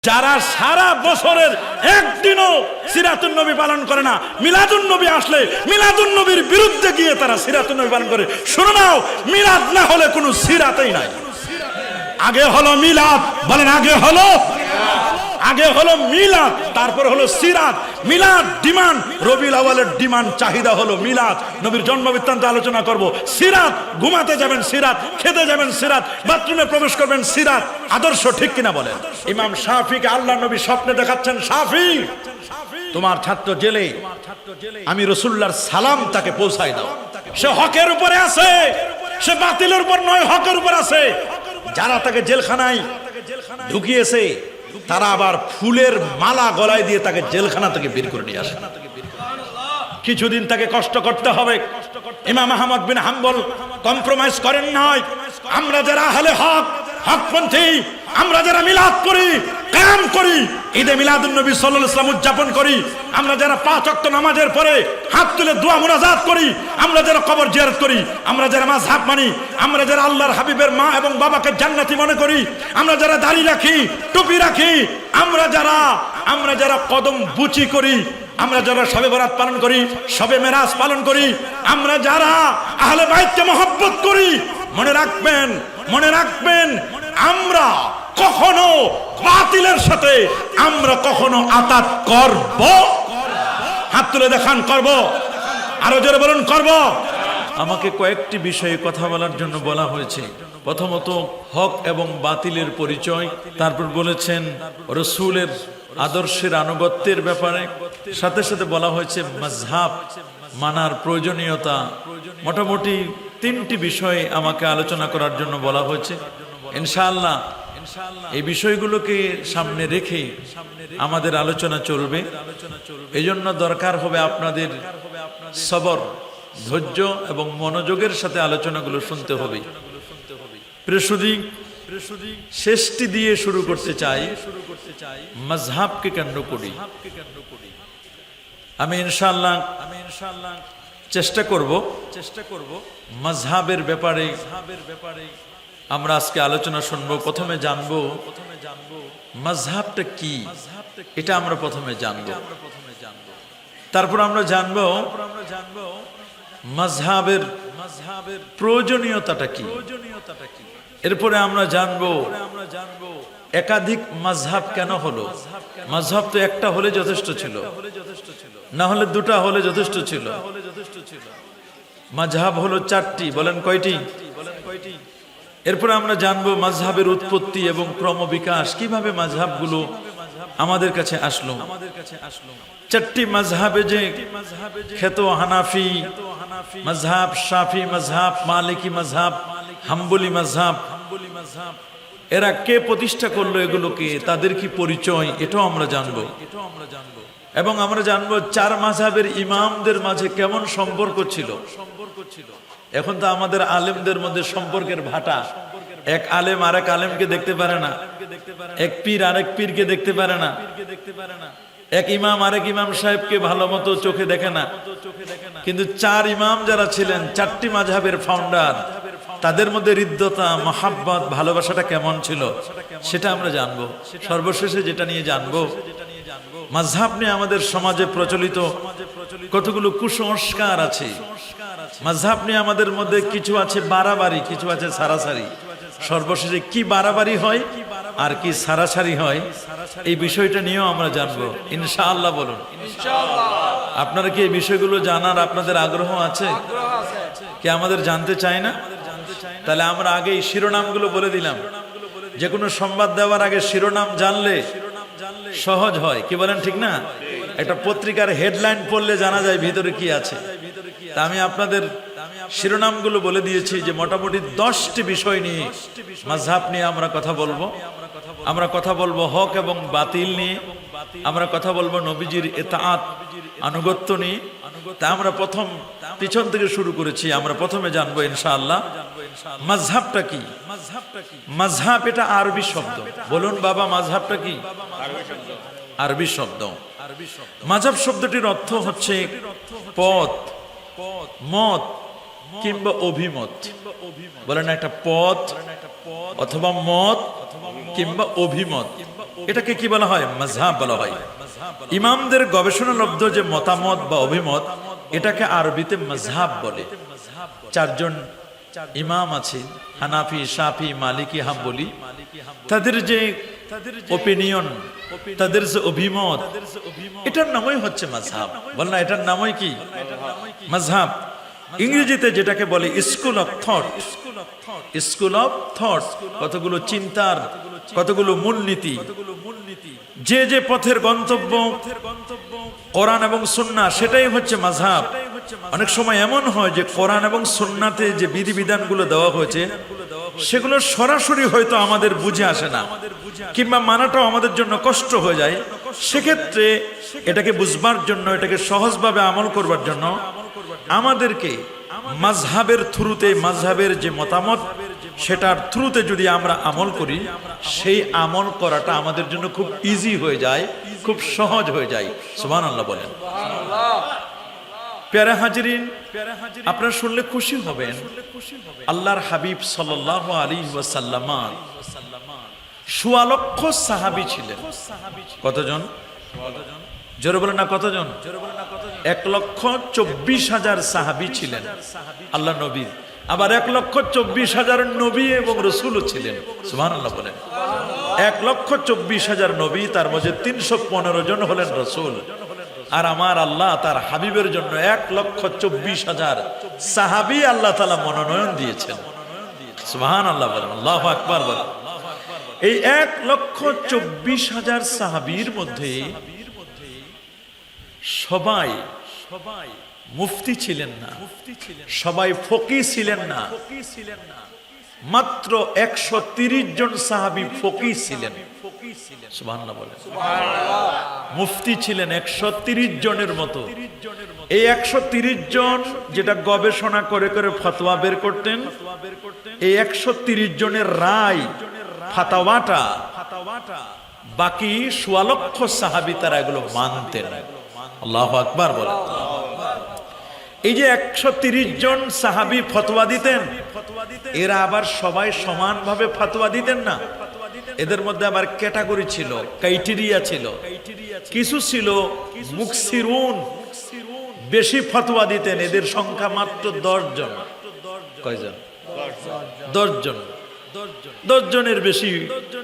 যারা সারা বছরের একদিনও সিরাতুন নবী পালন করে না, মিলাদুন নবী আসলে মিলাদুন নবীর বিরুদ্ধে গিয়ে তারা সিরাতুন নবী পালন করে। শুনে নাও, মিলাদ না হলে কোনো সিরাতই নাই। আগে হলো মিলাদ, বলেন আগে হলো মিলাদ, তারপর হলো সিরাত। মিলাদ ডিমান্ড, রবিউল আউয়ালের ডিমান্ড, চাহিদা হলো মিলাদ, নবীর জন্ম বৃত্তান্ত আলোচনা করব। সিরাত, ঘুমাতে যাবেন সিরাত, খেতে যাবেন সিরাত, বাথরুমে প্রবেশ করবেন সিরাত। আদর্শ ঠিক কিনা বলেন? ইমাম শাফিকে আল্লাহ নবী স্বপ্নে দেখাচ্ছেন, শাফি তোমার ছাত্র জেলে, আমি রাসূলুল্লাহর সালাম তাকে পৌঁছাই দাও। সে হকের উপরে আছে, সে বাতিলের উপর নয়, হকের উপর আছে। যারা তাকে জেলখানায় ঢুকিয়েছে তারা আবার ফুলের মালা গলায় দিয়ে তাকে জেলখানা থেকে বের করে নিয়ে আসে। কিছুদিন তাকে কষ্ট করতে হবে। ইমাম আহমদ বিন হাম্বল কম্প্রোমাইজ করেন নাই। আমরা যারা আহলে হক, হকপন্থী, আমরা যারা মিলাদ করি, কিয়াম করি, ঈদে মিলাদুন নবী সাল্লাল্লাহু আলাইহি ওয়াসাল্লাম উদযাপন করি, আমরা যারা 5 ওয়াক্ত নামাজের পরে হাত তুলে দোয়া মুনাজাত করি, আমরা যারা কবর জিয়ারত করি, আমরা যারা মাযহাব মানি, আমরা যারা আল্লাহর হাবিবের মা এবং বাবাকে জান্নাতি মনে করি, আমরা যারা দাড়ি রাখি, টুপি রাখি, আমরা যারা কদম বুচি করি, আমরা যারা শবে বরাত পালন করি, শবে মেরাজ পালন করি, আমরা যারা আহলে বাইতকে মহব্বত করি, মনে রাখবেন আমরা কখনো বাতিলের সাথে আমরা কখনো আতাত করব? হাত তুলে দেখান, করব? আরো জোরে বলুন, করব? আমাকে কয়েকটি বিষয়ে কথা বলার জন্য বলা হয়েছে। প্রথমত হক এবং বাতিলের পরিচয়, তারপর বলেছেন রাসূলের আদর্শের আনুগত্যের ব্যাপারে, সাথে সাথে বলা হয়েছে মাযহাব মানার প্রয়োজনীয়তা। মোটামুটি 3টি বিষয় আমাকে আলোচনা করার জন্য বলা হয়েছে। ইনশাআল্লাহ এই বিষয়গুলোকে সামনে রেখে আমাদের আলোচনা চলবে। এই জন্য দরকার হবে আপনাদের সবর, ধৈর্য এবং মনোযোগের সাথে আলোচনাগুলো শুনতে হবে। প্রিয়সুধী, শেষটি দিয়ে শুরু করতে চাই, মাযহাবকে কেন্দ্র করি। আমি ইনশাআল্লাহ চেষ্টা করব মাযহাবের ব্যাপারে আমরা আজকে আলোচনা শুনবো। প্রথমে জানবো মাযহাবটা কি, এটা আমরা প্রথমে জানবো। তারপর আমরা জানবো মাযহাবের প্রয়োজনীয়তাটা কি। এরপরে আমরা জানবো একাধিক মাযহাব কেন হলো। মাযহাব তো একটা হলে যথেষ্ট ছিল, না হলে 2টা হলে যথেষ্ট ছিল। মাযহাব হলো 4টি, বলেন কয়টি? এরপরে আমরা জানবো মাযহাবের উৎপত্তি এবং ক্রমবিকাশ, কিভাবে মাযহাবগুলো আমাদের কাছে আসলো। 4টি মাযহাবে যে খ্যাত হানাফি মাযহাব, শাফি মাযহাব, মালিকি মাযহাব, হাম্বলি মাযহাব, এরা কে প্রতিষ্ঠা করলো এগুলোকে, তাদের কি পরিচয়, এটাও আমরা জানবো। এবং আমরা জানবো 4 মাযহাবের ইমামদের মাঝে কেমন সম্পর্ক ছিল। এখন তো আমাদের আলেমদের মধ্যে সম্পর্কের ভাটা। এক আলেম আরেক আলেমকে দেখতে পারে না, এক পীর আরেক পীরকে দেখতে পারে না, এক ইমাম আরেক ইমাম সাহেবকে ভালো মতো চোখে দেখে না। কিন্তু 4 ইমাম যারা ছিলেন, 4টি মাযহাবের ফাউন্ডার, তাদের মধ্যে হৃদ্যতা, মহাব্বত, ভালোবাসাটা কেমন ছিল সেটা আমরা জানবো। সর্বশেষে যেটা নিয়ে জানবো, মাযহাব নিয়ে আমাদের সমাজে প্রচলিত কতগুলো কুসংস্কার আছে। মাযহাব নিয়ে আমাদের মধ্যে কিছু আছে বাড়াবাড়ি, কিছু আছে সারাসারি। সর্বশেষে কি বাড়াবাড়ি হয় আর কি সারাসারি হয়, এই বিষয়টা নিয়েও আমরা জানবো ইনশাআল্লাহ। বলুন ইনশাআল্লাহ। আপনারা কি এই বিষয়গুলো জানার আপনাদের আগ্রহ আছে? কি আমাদের জানতে চায় না? তাহলে আমরা আগে এই শিরোনামগুলো বলে দিলাম। যে কোনো সংবাদ দেওয়ার আগে শিরোনাম জানলে সহজ হয়, কি বলেন, ঠিক না? একটা পত্রিকার হেডলাইন পড়লে জানা যায় ভিতরে কি আছে। তা আমি আপনাদের শিরোনামগুলো বলে দিয়েছি যে মোটামুটি 10টি বিষয় নিয়ে মাযহাব নিয়ে আমরা কথা বলবো। আমরা কথা বলবো হক এবং বাতিল নিয়ে, আমরা কথা বলবো নবীজির ইতাআত, আনুগত্য নিয়ে। তা আমরা প্রথম পিছন থেকে শুরু করেছি। আমরা প্রথমে জানবো ইনশাআল্লাহ মাযহাবটা কি। মাযহাব এটা আরবি শব্দ। বলুন বাবা, মাযহাবটা কি? আরবি শব্দ। মাযহাব শব্দটির অর্থ হচ্ছে পথ, মত কিংবা অভিমত। বলেন একটা পথ অথবা মত কিংবা অভিমত। এটাকে কি বলা হয়? মাযহাব বলা হয়। ইমামদের গবেষণালব্ধ যে মতামত বা অভিমত, এটাকে আরবিতে মাযহাব বলে। চারজন ইমাম আছে, হানাফি, শাফি, মালিকি, হাম্বলি। তাদের যে ওপিনিয়ন, তাদের যে অভিমত, এটার নামই হচ্ছে মাযহাব। বল না, এটার নামই কি? মাযহাব। ইংরেজিতে যেটাকে বলে school of thought. School of thought, কতগুলো চিন্তার, কতগুলো মূলনীতি, যে যে পথের গন্তব্য কোরআন এবং সুন্নাহ, সেটাই হচ্ছে মাযহাব। অনেক সময় এমন হয় যে কোরআন এবং সুন্নাতে যে বিধিবিধানগুলো দেওয়া হয়েছে, সেগুলো সরাসরি হয়তো আমাদের বুঝে আসে না, কিংবা মানাটাও আমাদের জন্য কষ্ট হয়ে যায়। সেক্ষেত্রে এটাকে বুঝবার জন্য, এটাকে সহজভাবে আমল করবার জন্য আমাদেরকে মাযহাবের থ্রুতে, মাযহাবের যে মতামত, সেটার থ্রুতে যদি আমরা আমল করি, সেই আমল করাটা আমাদের জন্য খুব ইজি হয়ে যায়, খুব সহজ হয়ে যায়। সুবহানাল্লাহ বলেন। প্যারা হাজিরিন, আপনারা শুনলে খুশি হবেন, আল্লাহর হাবিব সাল্লাল্লাহু আলাইহি ওয়াসাল্লাম ১৬ লক্ষ সাহাবী ছিলেন। কতজন? জোরে বলেন না, কতজন? ১,২৪,০০০ সাহাবী ছিলেন আল্লাহ নবী। আবার ১,২৪,০০০ নবী এবং রাসূলও ছিলেন। সুবহানাল্লাহ বলেন। ১,২৪,০০০ নবী, তার মধ্যে ৩১৫ জন হলেন রাসূল। আর আমার আল্লাহ তার হাবিবের জন্য ১,২৪,০০০ সাহাবী আল্লাহ তাআলা মনোনয়ন দিয়েছেন। সুবহানাল্লাহ বলেন, আল্লাহু আকবার বলেন। এই ১,২৪,০০০ সাহাবীর মধ্যে সবাই মুফতি ছিলেন না, সবাই ফকিহ ছিলেন না। মাত্র ১৩০ জন সাহাবী ফকিহ ছিলেন। সুবহানাল্লাহ বলেন। মুফতি ছিলেন ১৩০ জনের মতো। এই ১৩০ জন যেটা গবেষণা করে করে ফতোয়া বের করতেন, এই ১৩০ জনের রায়, ফাতাওয়াটা বাকি ১৬ লক্ষ সাহাবী তারা এগুলো মানতেন। আল্লাহু আকবার বলেন। এই যে ১৩০ জন সাহাবী ফতোয়া দিতেন, এরা আবার সবাই সমানভাবে ফতোয়া দিতেন না। এদের মধ্যে আবার ক্যাটাগরি ছিল, ক্রাইটেরিয়া ছিল। কিছু ছিল মুকসিরুন, বেশি ফতোয়া দিতেন। এদের সংখ্যা মাত্র ১০ জন। কয়জন? ১০ জন। ১০ জনের বেশি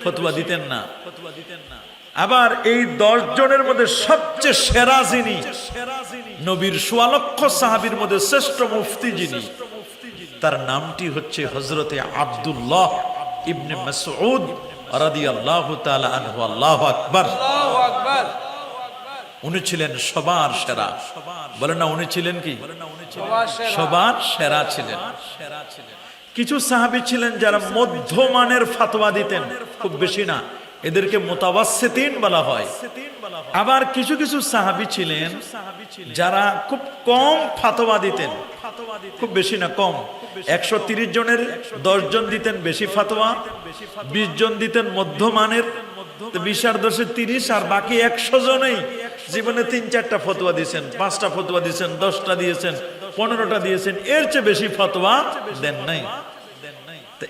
ফতোয়া দিতেন না। আবার এই ১০ জনের মধ্যে সবচেয়ে সেরা যিনি, নবীর ১৬ লক্ষ সাহাবীর মধ্যে শ্রেষ্ঠ মুফতি যিনি, তার নামটি হচ্ছে হযরতে আব্দুল্লাহ ইবনে মাসউদ রাদিয়াল্লাহু তাআলা আনহু। আল্লাহু আকবার। উনি ছিলেন সবার সেরা। বলেন না, উনি ছিলেন কি? সবার সেরা ছিলেন। কিছু সাহাবী ছিলেন যারা মধ্যমানের ফতোয়া দিতেন, খুব বেশি না, এদেরকে মুতাওয়াসসিতিন বলা হয়। আবার কিছু কিছু সাহাবী ছিলেন যারা খুব কম ফতোয়া দিতেন, খুব বেশি না, কম। ১৩০ জনের ১০ জন দিতেন বেশি ফতোয়া, ২০ জন দিতেন মধ্যমানের, ২০ আর ১০ ৩০, আর বাকি ১০০ জনেই জীবনে ৩-৪টা ফতোয়া দিয়েছেন, ৫টা ফতোয়া দিয়েছেন, 10টা দিয়েছেন, 15টা দিয়েছেন, এর চেয়ে বেশি ফতোয়া দেন নাই।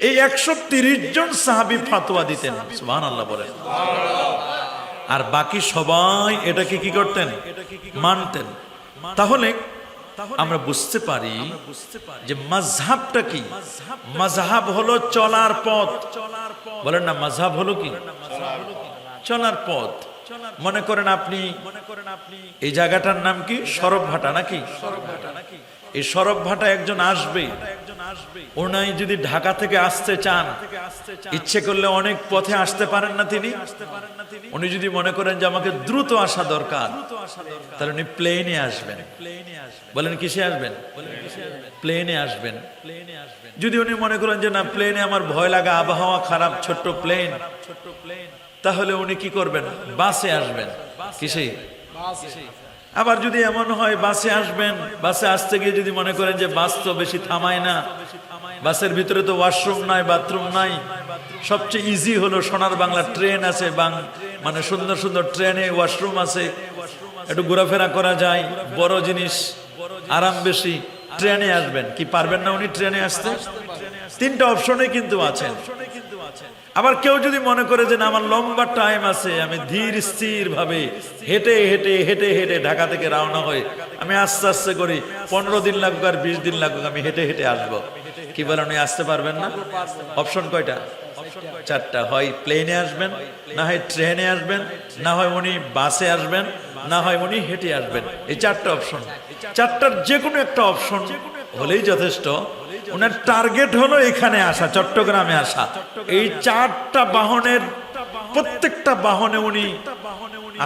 এই ১৩০ জন সাহাবী ফতোয়া দিতেন। সুবহানাল্লাহ বলেন। আর বাকি সবাই এটাকে কি করতেন? মানতেন। তাহলে আমরা বুঝতে পারি যে মাযহাবটা কি? মাযহাব হলো চলার পথ। বলেন না, মাযহাব হলো কি? চলার পথ। মনে করেন আপনি, এই জায়গাটার নাম কি? সরবভাটা নাকি? এই সরবভাটা একজন আসবে, ওনাই যদি ঢাকা থেকে আসতে চান, ইচ্ছে করলে অনেক পথে আসতে পারেন না তিনি। উনি যদি মনে করেন যে আমাকে দ্রুত আসা দরকার, তাহলে উনি প্লেনে আসবেন। বলেন কিসে আসবেন? প্লেনে আসবেন। যদি উনি মনে করেন যে না, প্লেনে আমার ভয় লাগা, আবহাওয়া খারাপ, ছোট্ট প্লেন, তাহলে উনি কি করবেন? বাসে আসবেন। কিসে? আবার যদি এমন হয় বাসে আসবেন, বাসে আসতে গিয়ে যদি মনে করেন যে বাস তো বেশি থামায় না, বাসের ভিতরে তো ওয়াশরুম নাই, বাথরুম নাই, সবচেয়ে ইজি হলো সোনার বাংলা ট্রেন আছে, মানে সুন্দর সুন্দর ট্রেনে ওয়াশরুম আছে, একটু ঘোরাফেরা করা যায়, বড় জিনিস, আরাম বেশি, ট্রেনে আসবেন। কি পারবেন না উনি ট্রেনে আসতে? 3টা অপশনে কিন্তু আছেন। আবার কেউ যদি মনে করে যে না, আমার লম্বা টাইম আছে, আমি ধীর স্থির ভাবে হেঁটে হেঁটে হেঁটে হেঁটে ঢাকা থেকে রওনা হই, আমি আস্তে আস্তে করি, 15 দিন লাগুক আর 20 দিন লাগুক, আমি হেঁটে হেঁটে আসবো, কি বলেন উনি আসতে পারবেন না? অপশন কয়টা? 4টা। হয় প্লেনে আসবেন, না হয় ট্রেনে আসবেন, না হয় উনি বাসে আসবেন, না হয় উনি হেঁটে আসবেন। এই 4টা অপশন, 4টার যে কোনো একটা অপশন হলেই যথেষ্ট। ওনার টার্গেট হলো এখানে আসা, চট্টগ্রামে আসা। এই 4টা বাহনের প্রত্যেকটা বাহনে উনি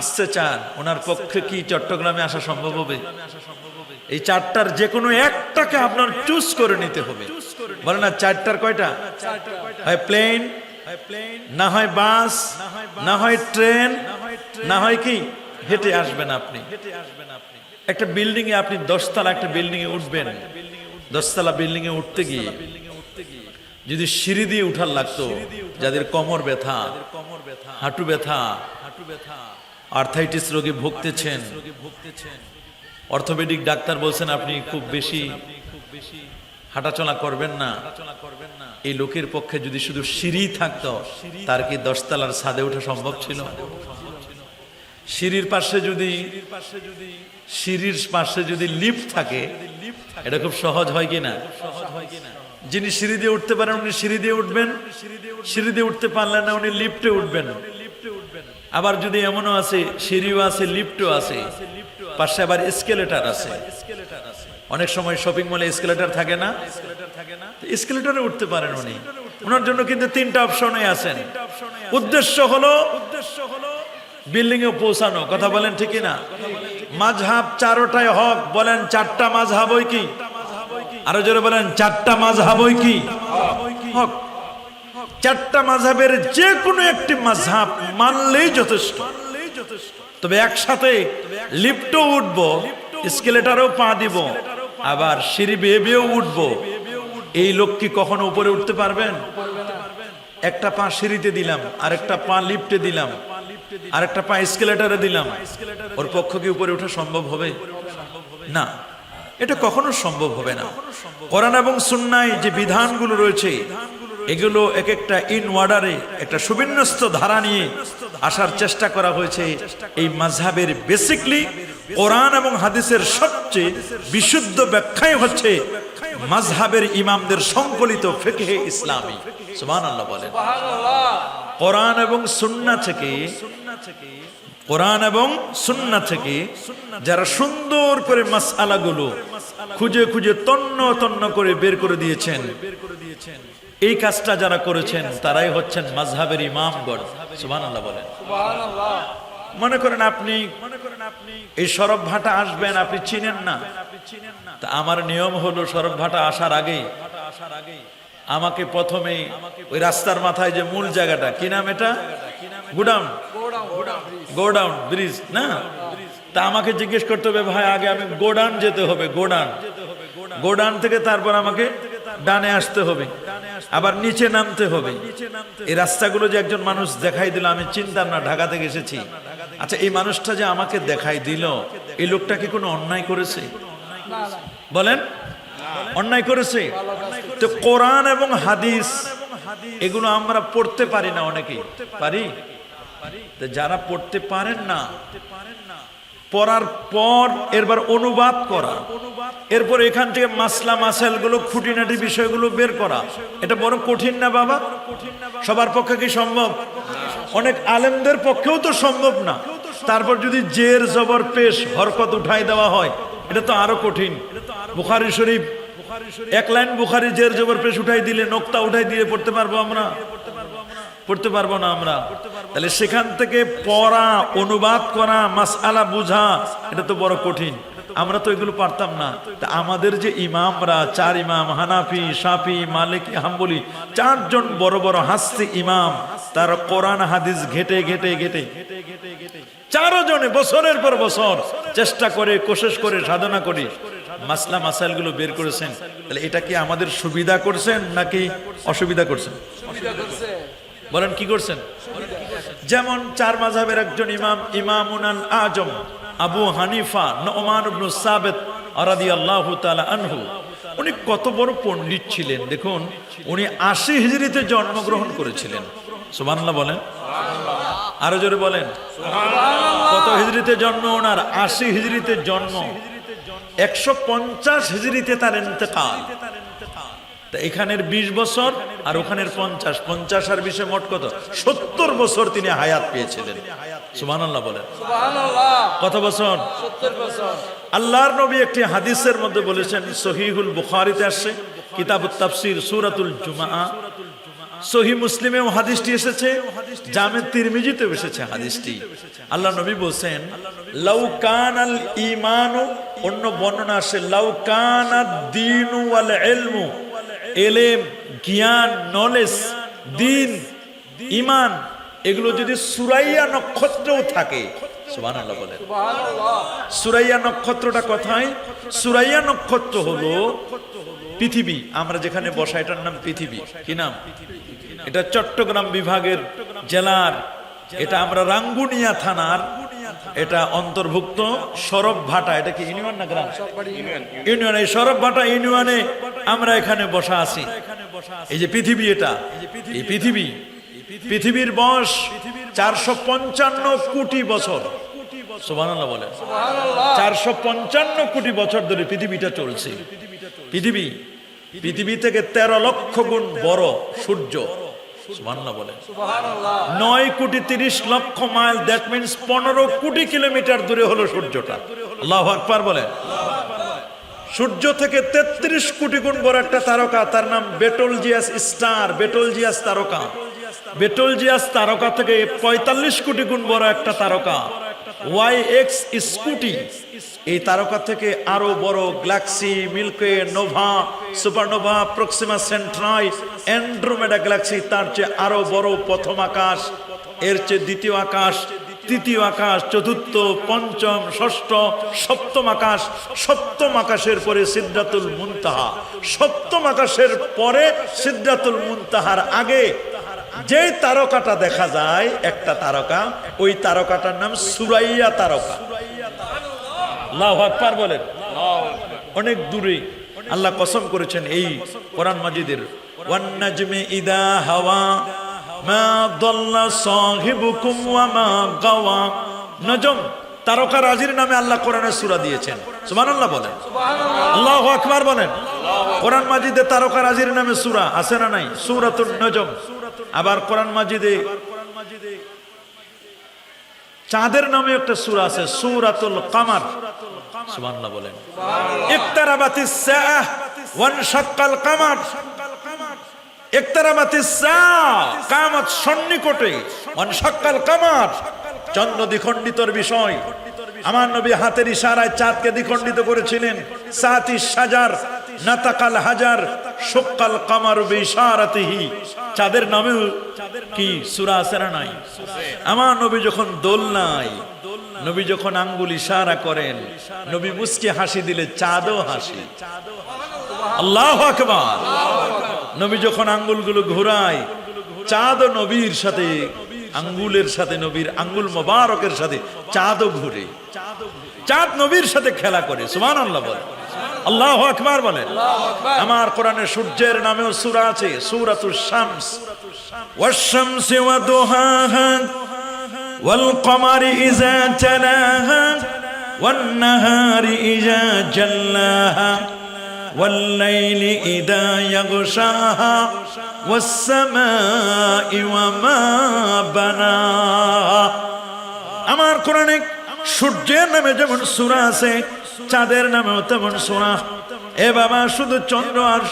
আসতে চান, ওনার পক্ষে কি চট্টগ্রামে আসা সম্ভব হবে? এই 4টার যে কোনো একটাকে আপনার চুজ করে নিতে হবে। বলে না 4টার কয়টা? হয় প্লেন, না হয় বাস, না হয় ট্রেন, না হয় কি হেঁটে আসবেন আপনি। একটা বিল্ডিং এ আপনি 10 তলা একটা বিল্ডিং এ উঠবেন, 10 তলা বিল্ডিং এ উঠতে গিয়ে যদি সিঁড়ি দিয়ে উঠার লাগতো, যাদের কোমর ব্যথা, হাঁটু ব্যথা, আর্থাইটিস রোগে ভুগতেছেন, অর্থোপেডিক ডাক্তার বলছেন আপনি খুব বেশি হাঁটাচলা করবেন না, এই লোকের পক্ষে যদি শুধু সিঁড়ি থাকতো, তার কি 10 তলার ছাদে ওঠা সম্ভব ছিল? সিঁড়ির পাশে যদি লিফট থাকে, এটা খুব সহজ হয় কিনা? যিনি সিঁড়ি দিয়ে উঠতে পারেন উনি সিঁড়ি দিয়ে উঠবেন, সিঁড়ি দিয়ে উঠতে পারলেন না উনি লিফটে উঠবেন। আবার যদি এমনও আছে সিঁড়িও আছে লিফটও আছে, পাশে আবার এসকেলেটর আছে। অনেক সময় শপিং মলে এসকেলেটর থাকে না, এসকেলেটরে উঠতে পারেন উনি। ওনার জন্য কিন্তু 3টা অপশনে আছেন। উদ্দেশ্য হলো বিল্ডিং এ পৌঁছানো। কথা বলেন ঠিক না? মাযহাব 4টাই হক। বলেন 4টা মাযহাবই কি? আরো জোরে বলেন 4টা মাযহাবই কি? হক। 4টা মাযহাবের যে কোনো একটি মাযহাব মানলেই যথেষ্ট। তবে একসাথে লিফটও উঠবো, এসকেলেটরও পা দিব, আবার সিঁড়ি বেয়ে বেয়েও উঠবো, এই লোক কি কখনো উপরে উঠতে পারবেন? একটা পা সিঁড়িতে দিলাম, আরেকটা পা লিফটে দিলাম, আরেকটা পা এসকেলেটরে দিলাম, ওর পক্ষ কি উপরে ওঠা সম্ভব হবে? না, এটা কখনো সম্ভব হবে না। কোরআন এবং সুন্নায় যে বিধানগুলো রয়েছে, এগুলো এক একটা ইন অর্ডারে একটা সুবিন্যস্ত ধারা নিয়ে আসার চেষ্টা করা হয়েছে। এই মাযহাবের বেসিকলি কোরআন এবং হাদিসের সবচেয়ে বিশুদ্ধ ব্যাখ্যাই হচ্ছে মাযহাবের ইমামদের সংকলিত ফিকহে ইসলামী। সুবহানাল্লাহ বলেন। কোরআন এবং সুন্নাহ থেকে, কোরআন এবং সুন্নাহ থেকে যারা সুন্দর করে মাসআলাগুলো খুঁজে খুঁজে তন্ন তন্ন করে বের করে দিয়েছেন, এই কাজটা যারা করেছেন তারাই হচ্ছেন মাযহাবের ইমামগণ। সুবহানাল্লাহ বলেন। মনে করেন আপনি এই সরব ভাটা আসবেন, আপনি চিনেন না, তা আমার নিয়ম হলো সরব ভাটা আসার আগে আমাকে প্রথমে ওই রাস্তার মাথায় যে মূল জায়গাটা, কি নাম এটা? গোডাউন ব্রিজ না? তা আমাকে জিজ্ঞেস করতে হবে, ভাই আগে আমি গোডাউন যেতে হবে, গোডাউন থেকে তারপর আমাকে ডানে আসতে হবে, আবার নিচে নামতে হবে। এই রাস্তাগুলো যে একজন মানুষ দেখাই দিল, আমি চিনতাম না, ঢাকা থেকে এসেছি। আচ্ছা, এই মানুষটা যে আমাকে দেখাই দিল, এই লোকটা কি কোনো অন্যায় করেছে? বলেন, অন্যায় করেছে? তো কোরআন এবং হাদিস এগুলো আমরা পড়তে পারি না, অনেকেই পারি। যারা পড়তে পারেন না, পড়ার পর এরপর অনুবাদ করা, এরপর এখান থেকে মাসলা মাসাইল গুলো, খুঁটিনাটি বিষয়গুলো বের করা, এটা বড় কঠিন না বাবা? সবার পক্ষে কি সম্ভব? অনেক আলেমদের পক্ষেও তো সম্ভব না। তারপর যদি জের জবর পেশ হরকত উঠাই দেওয়া হয়, এটা তো আরো কঠিন। বুখারী শরীফ এক লাইন বুখারী জের জবর পেশ উঠাই দিলে, নোক্তা উঠাই দিলে পড়তে পারবো আমরা? পড়তে পারবো না আমরা। তাহলে সেখান থেকে পড়া, অনুবাদ করা, মাসআলা বুঝা, এটা তো বড় কঠিন। আমরা তো এগুলো পারতাম না। তা আমাদের যে ইমামরা, 4 ইমাম, হানাফি, শাফি, মালিকি, হাম্বলি, 4 জন বড় বড় হাস্তি ইমাম, তারা কোরআন হাদিস ঘেটে ঘেটে ঘেটে 4 জনে বছরের পর বছর চেষ্টা করে, কোশিশ করে, সাধনা করে মাসলা মাসাইল গুলো বের করেছেন। তাহলে এটা কি আমাদের সুবিধা করছেন নাকি অসুবিধা করছেন? বলেন কি করছেন? যেমন 4 মাযহাবের একজন ইমাম, ইমামুন আল আজম আবু হানিফা নুমান ইবনে সাবিত রাদিয়াল্লাহু তাআলা আনহু, উনি কত বড় পণ্ডিত ছিলেন। দেখুন, উনি 80 হিজরিতে জন্মগ্রহণ করেছিলেন। সুবহানাল্লাহ বলেন, আরো জোরে বলেন। কত হিজরিতে জন্ম ওনার? 80 হিজরিতে জন্ম, 150 হিজরিতে তার ইন্তেকাল। তা এখানের 20 বছর আর ওখানের 50 আর 20 মোট কত? 70 বছর তিনি হায়াত পেয়েছিলেন। সুবহানাল্লাহ বলেন। কত বছর? 70 বছর। আল্লাহর নবী একটি হাদিসের মধ্যে বলেছেন, সহিহুল বুখারীতে আসছে, কিতাবুত তাফসীর সূরাতুল জুমআ, সহিহ মুসলিমেও হাদিসটি এসেছে, জামে তিরমিজিতেও এসেছে হাদিসটি। আল্লাহ নবী বলেন, লাউ কানাল ঈমানু, অন্য বর্ণনা আসে লাউ কানাদ দীনু ওয়াল ইলমু, ইলম, জ্ঞান, নলেজ, দ্বীন, ঈমান, এগুলো যদি সুরাইয়া নক্ষত্রও থাকে। সুবহানাল্লাহ বলেন। সুরাইয়া নক্ষত্রটা কোথায়? সুরাইয়া নক্ষত্র হলো পৃথিবী, আমরা যেখানে বসা, এটার নাম পৃথিবী। কি নাম? এটা চট্টগ্রাম বিভাগের জেলার, এটা আমরা রাঙ্গুনিয়া থানার এটা অন্তর্ভুক্ত সরবভাটা। এটা কি ইউনিয়ন না গ্রাম? ইউনিয়ন। এই সরবভাটা ইউনিয়নে আমরা এখানে বসা আছি। এই যে পৃথিবী, এটা এই পৃথিবী, পৃথিবীর বয়স 455 কোটি বছর। সুবহানাল্লাহ বলেন। 455 কোটি বছর ধরে পৃথিবীটা চলছে। পৃথিবী থেকে 13 লক্ষ গুণ বড় সূর্য। সুবহানাল্লাহ বলেন। 9 কোটি 30 লক্ষ মাইল, দ্যাট মিন্স 15 কোটি কিলোমিটার দূরে হলো সূর্যটা। আল্লাহু আকবার বলেন। সূর্য থেকে 33 কোটি গুণ বড় একটা তারকা, তার নাম বেটলজিয়াস স্টার, বেটলজিয়াস তারকা। বেটলজিয়াস তারকা থেকে 45 কোটি গুণ বড় একটা তারকা YX স্কুটি। এই তারকা থেকে আরো বড় galaxy, Milky Way, nova, supernova, Proxima Centauri, Andromeda galaxy, তার চেয়ে আরো বড় প্রথম আকাশ, এর চেয়ে দ্বিতীয় আকাশ, তৃতীয় আকাশ, চতুর্থ, পঞ্চম, ষষ্ঠ, সপ্তম আকাশ, সপ্তম আকাশের পরে সিদরাতুল মুনতাহা, সপ্তম আকাশের পরে সিদরাতুল মুনতাহার আগে যে তারকাটা দেখা যায়, একটা তারকা, ওই তারকাটার নাম সুরাইয়া তারকা। আল্লাহু আকবার বলেন। অনেক দূরে আল্লাহ কসম করেছেন এই কোরআন মাজিদের, ওয়ান নাজমি ইদা হাওয়া মা দাল্লা সাহিবুকুম ওয়া মা গাওয়া। নজম তারকা রাজির নামে আল্লাহ কোরআনে সূরা দিয়েছেন। সুবহানাল্লাহ বলেন। আল্লাহু আকবার বলেন। কোরআন মাজিদে তারকা রাজির নামে সূরা আছে না নাই? সূরাতুন নজম। আবার কোরআন মাজিদে চাঁদের নামে একটা সূরা আছে, সূরাতুল কামার। সুবহানাল্লাহ বলেন। ইকতারাবাতিস সাআহ ওয়ানশাক্কাল কামার। ইকতারাবাতিস সাআহ, কিয়ামত সন্নিকটে। ওয়ানশাক্কাল কামার, চন্দ্র দ্বিখণ্ডিতর বিষয়। আমার নবী হাতের ইশারায় চাঁদকে দ্বিখণ্ডিত করেছিলেন। সাতি সাজার নাতাকাল হাজার শুক্কাল কামার বিইশারাতিহি। চাঁদের নামেও কি সূরা আছে না নাই? আমার নবী যখন দোলনায়, নবী যখন আঙ্গুল ইশারা করেন, নবী মুস্কি হাসি দিলে চাঁদও হাসে। আল্লাহু আকবার। নবী যখন আঙ্গুলগুলো ঘোরায়, চাঁদও নবীর সাথে, আঙ্গুলের সাথে, নবীর আঙ্গুল মোবারকের সাথে চাঁদও ঘুরে। চাঁদ নবীর সাথে খেলা করে। সুবহানাল্লাহ বলেন। আল্লাহু আকবার বলেন। আমার কোরআনে সূর্যের নামেও সূরা আছে, সূরাতুশ শামস। ওয়াশ-শামসি ওয়া দুহাহা ওয়াল কমারি ইযা তালাহা ওয়ান নাহারি ইযা জাল্লাহা ওয়াল লাইলি ইযা ইয়াগশাহা ওয়াস সামাই ওয়া মা বানাহা। আমার কোরআনে সূর্যের নামে যেমন সূরা আছে, চাঁদের নামেও তেমন সূরা। এ বাবা, শুধু চন্দ্র আর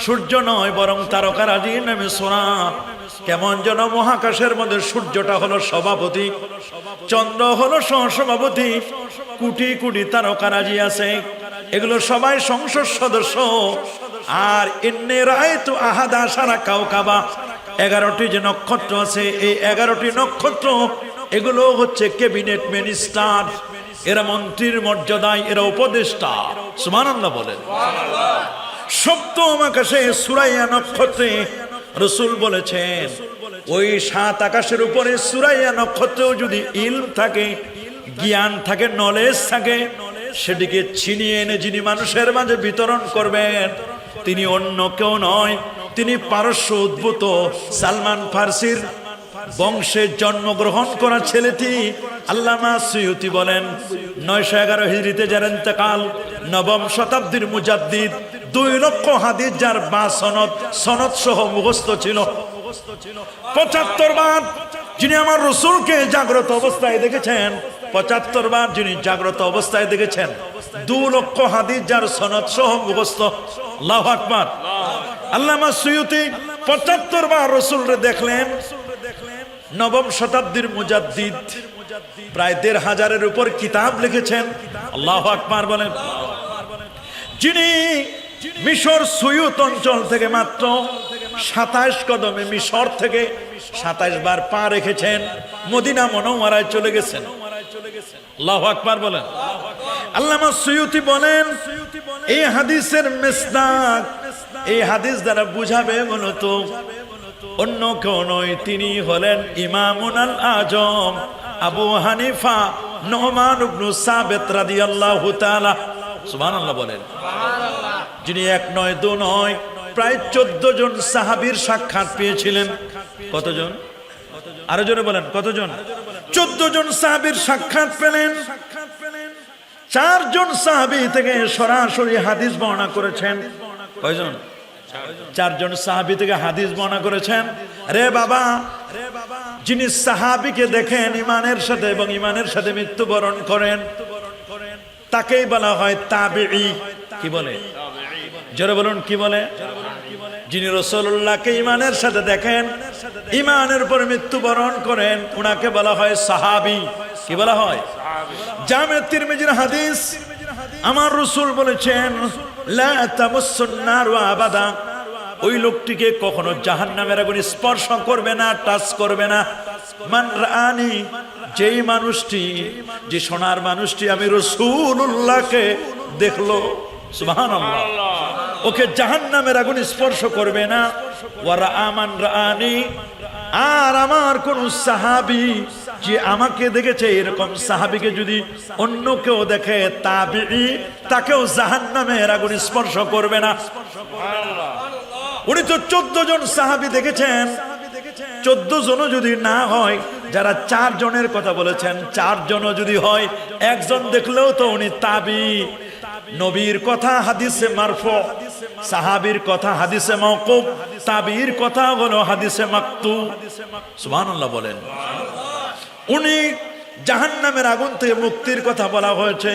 সূর্য নয়, বরং তারকারাজির নামে সূরা। কেমন যেন মহাকাশের মধ্যে সূর্যটা হলো সভাপতি, চন্দ্র হলো সহসভাপতি, কোটি কোটি তারকারাজি আছে, এগুলো সবাই সংসদ সদস্য। আর ইন্নী রাআইতু আহাদা আশারা কাওকাবা, 11টি যে নক্ষত্র আছে, এই 11টি নক্ষত্র এগুলো হচ্ছে ক্যাবিনেট মিনিস্টার, এরা মন্ত্রীর মর্যাদায়, এরা উপদেষ্টা। সুবহানাল্লাহ বলেন। সপ্তম আকাশে সুরাইয়া নক্ষত্রে রাসূল বলেছেন, ওই 7 আকাশের উপরে সুরাইয়া নক্ষত্রেও যদি ইলম থাকে, জ্ঞান থাকে, নলেজ থাকে, সেটিকে ছিনিয়ে এনে যিনি মানুষের মাঝে বিতরণ করবেন, তিনি অন্য কেউ নয়, তিনি পারস্য উদ্ভূত সালমান ফার্সির বংশে জন্মগ্রহণ করা ছেলেটি। আল্লামা সুয়ুতি বলেন 911 হিজরিতে যার ইন্তেকাল, নবম শতাব্দীর মুজাদ্দিদ, 2 লক্ষ হাদিস যার বা সনদ সহ মুখস্থ ছিল। 75 বার যিনি আমার রসুলকে জাগ্রত অবস্থায় দেখেছেন, 75 বার যিনি জাগ্রত অবস্থায় দেখেছেন, 2 লক্ষ হাদিস যার সনদ সহ মুখস্থ। আল্লাহু আকবার। আল্লামা সুয়ুতি 75 বার রসুলরে দেখলেন। নবম শতাব্দীর মুজাদ্দিদ, প্রায় 1500-এর উপর কিতাব লিখেছেন। আল্লাহু আকবার বলেন। যিনি মিশর সুয়ুত অঞ্চল থেকে মাত্র 27 কদমে, মিশর থেকে 27 বার পা রেখেছেন, মদিনা মুনাওয়ারায় চলে গেছেন। আল্লাহু আকবার বলেন। আল্লামা সুয়ুতি বলেন, এই হাদিসের মিসদাক, এই হাদিস দ্বারা বুঝাবে মূলত অন্য কেউ নয়, তিনি হলেন ইমামুল আজম আবু হানিফা নুমান ইবনে সাবিত রাদিয়াল্লাহু তাআলা। সুবহানাল্লাহ বলেন। যিনি 1 নয় 2 নয়, প্রায় 14 জন সাহাবীর সাক্ষাৎ পেয়েছিলেন। কতজন? আরো জোরে বলেন, কতজন? 14 জন সাহাবীর সাক্ষাৎ পেলেন। 4 জন সাহাবী থেকে সরাসরি হাদিস বর্ণনা করেছেন। কয়জন? 4 জন সাহাবী থেকে হাদিস বর্ণনা করেছেন। রে বাবা, যিনি সাহাবীকে দেখেন ইমানের সাথে এবং ইমানের সাথে মৃত্যুবরণ করেন, তাকেই বলা হয় তাবিঈ। কি বলে? জোরে বলুন, কি বলে? যিনি রাসূলুল্লাহকে ইমানের সাথে দেখেন, ইমানের উপর মৃত্যুবরণ করেন, উনাকে বলা হয় সাহাবী। কি বলা হয়? জামে তিরমিজির হাদিস, আমার রাসূল বলেছেন, লা তামাসসুন নার ওয়া আবাদা, ওই লোকটিকে কখনো জাহান্নামের আগুন স্পর্শ করবে না, টাচ করবে না। মান রাআনি, যেই মানুষটি, যে সোনার মানুষটি আমি রাসূলুল্লাহকে দেখলো, সুবহানাল্লাহ, ওকে জাহান্নামের আগুন স্পর্শ করবে না। ওয়া রাআ মান রাআনি, আর আমার কোন সাহাবী যে আমাকে দেখেছে, এরকম সাহাবীকে যদি অন্য কেউ দেখে, তাবিঈ, তাকেও জাহান্নামের আগুন স্পর্শ করবে না। উনি তো 14 জন সাহাবী দেখেছেন। 14 জনও যদি না হয়, যারা 4 জনের কথা বলেছেন, 4 জনও যদি হয়, একজন দেখলেও তো উনি তাবিঈ। নবীর কথা হাদিসে মারফু, সাহাবীর কথা হাদিসে মাওকুফ, তাবিঈর কথা হলো হাদিসে মাকতু। সুবহানাল্লাহ বলেন। উনি জাহান্নামের আগুন থেকে মুক্তির কথা বলা হয়েছে।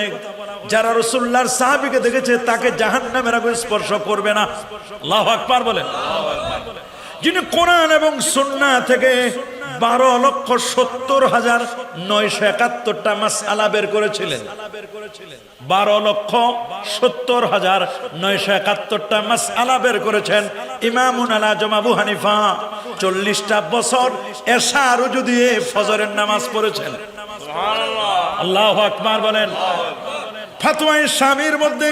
যারা রাসূলুল্লাহর সাহাবীকে দেখেছে, তাকে জাহান্নামের আগুন স্পর্শ করবে না। আল্লাহু আকবার বলেন। যিনি কোরআন এবং সুন্নাহ থেকে 12,70,971টা মাসআলা বের করেছিলেন। 12,70,971টা মাসআলা বের করেছেন ইমামুল আজম আবু হানিফা। 40টা বছর এশা রুজু দিয়ে ফজরের নামাজ পড়েছেন। আল্লাহু আকবার বলেন। ফাতওয়ায়ে শামির মধ্যে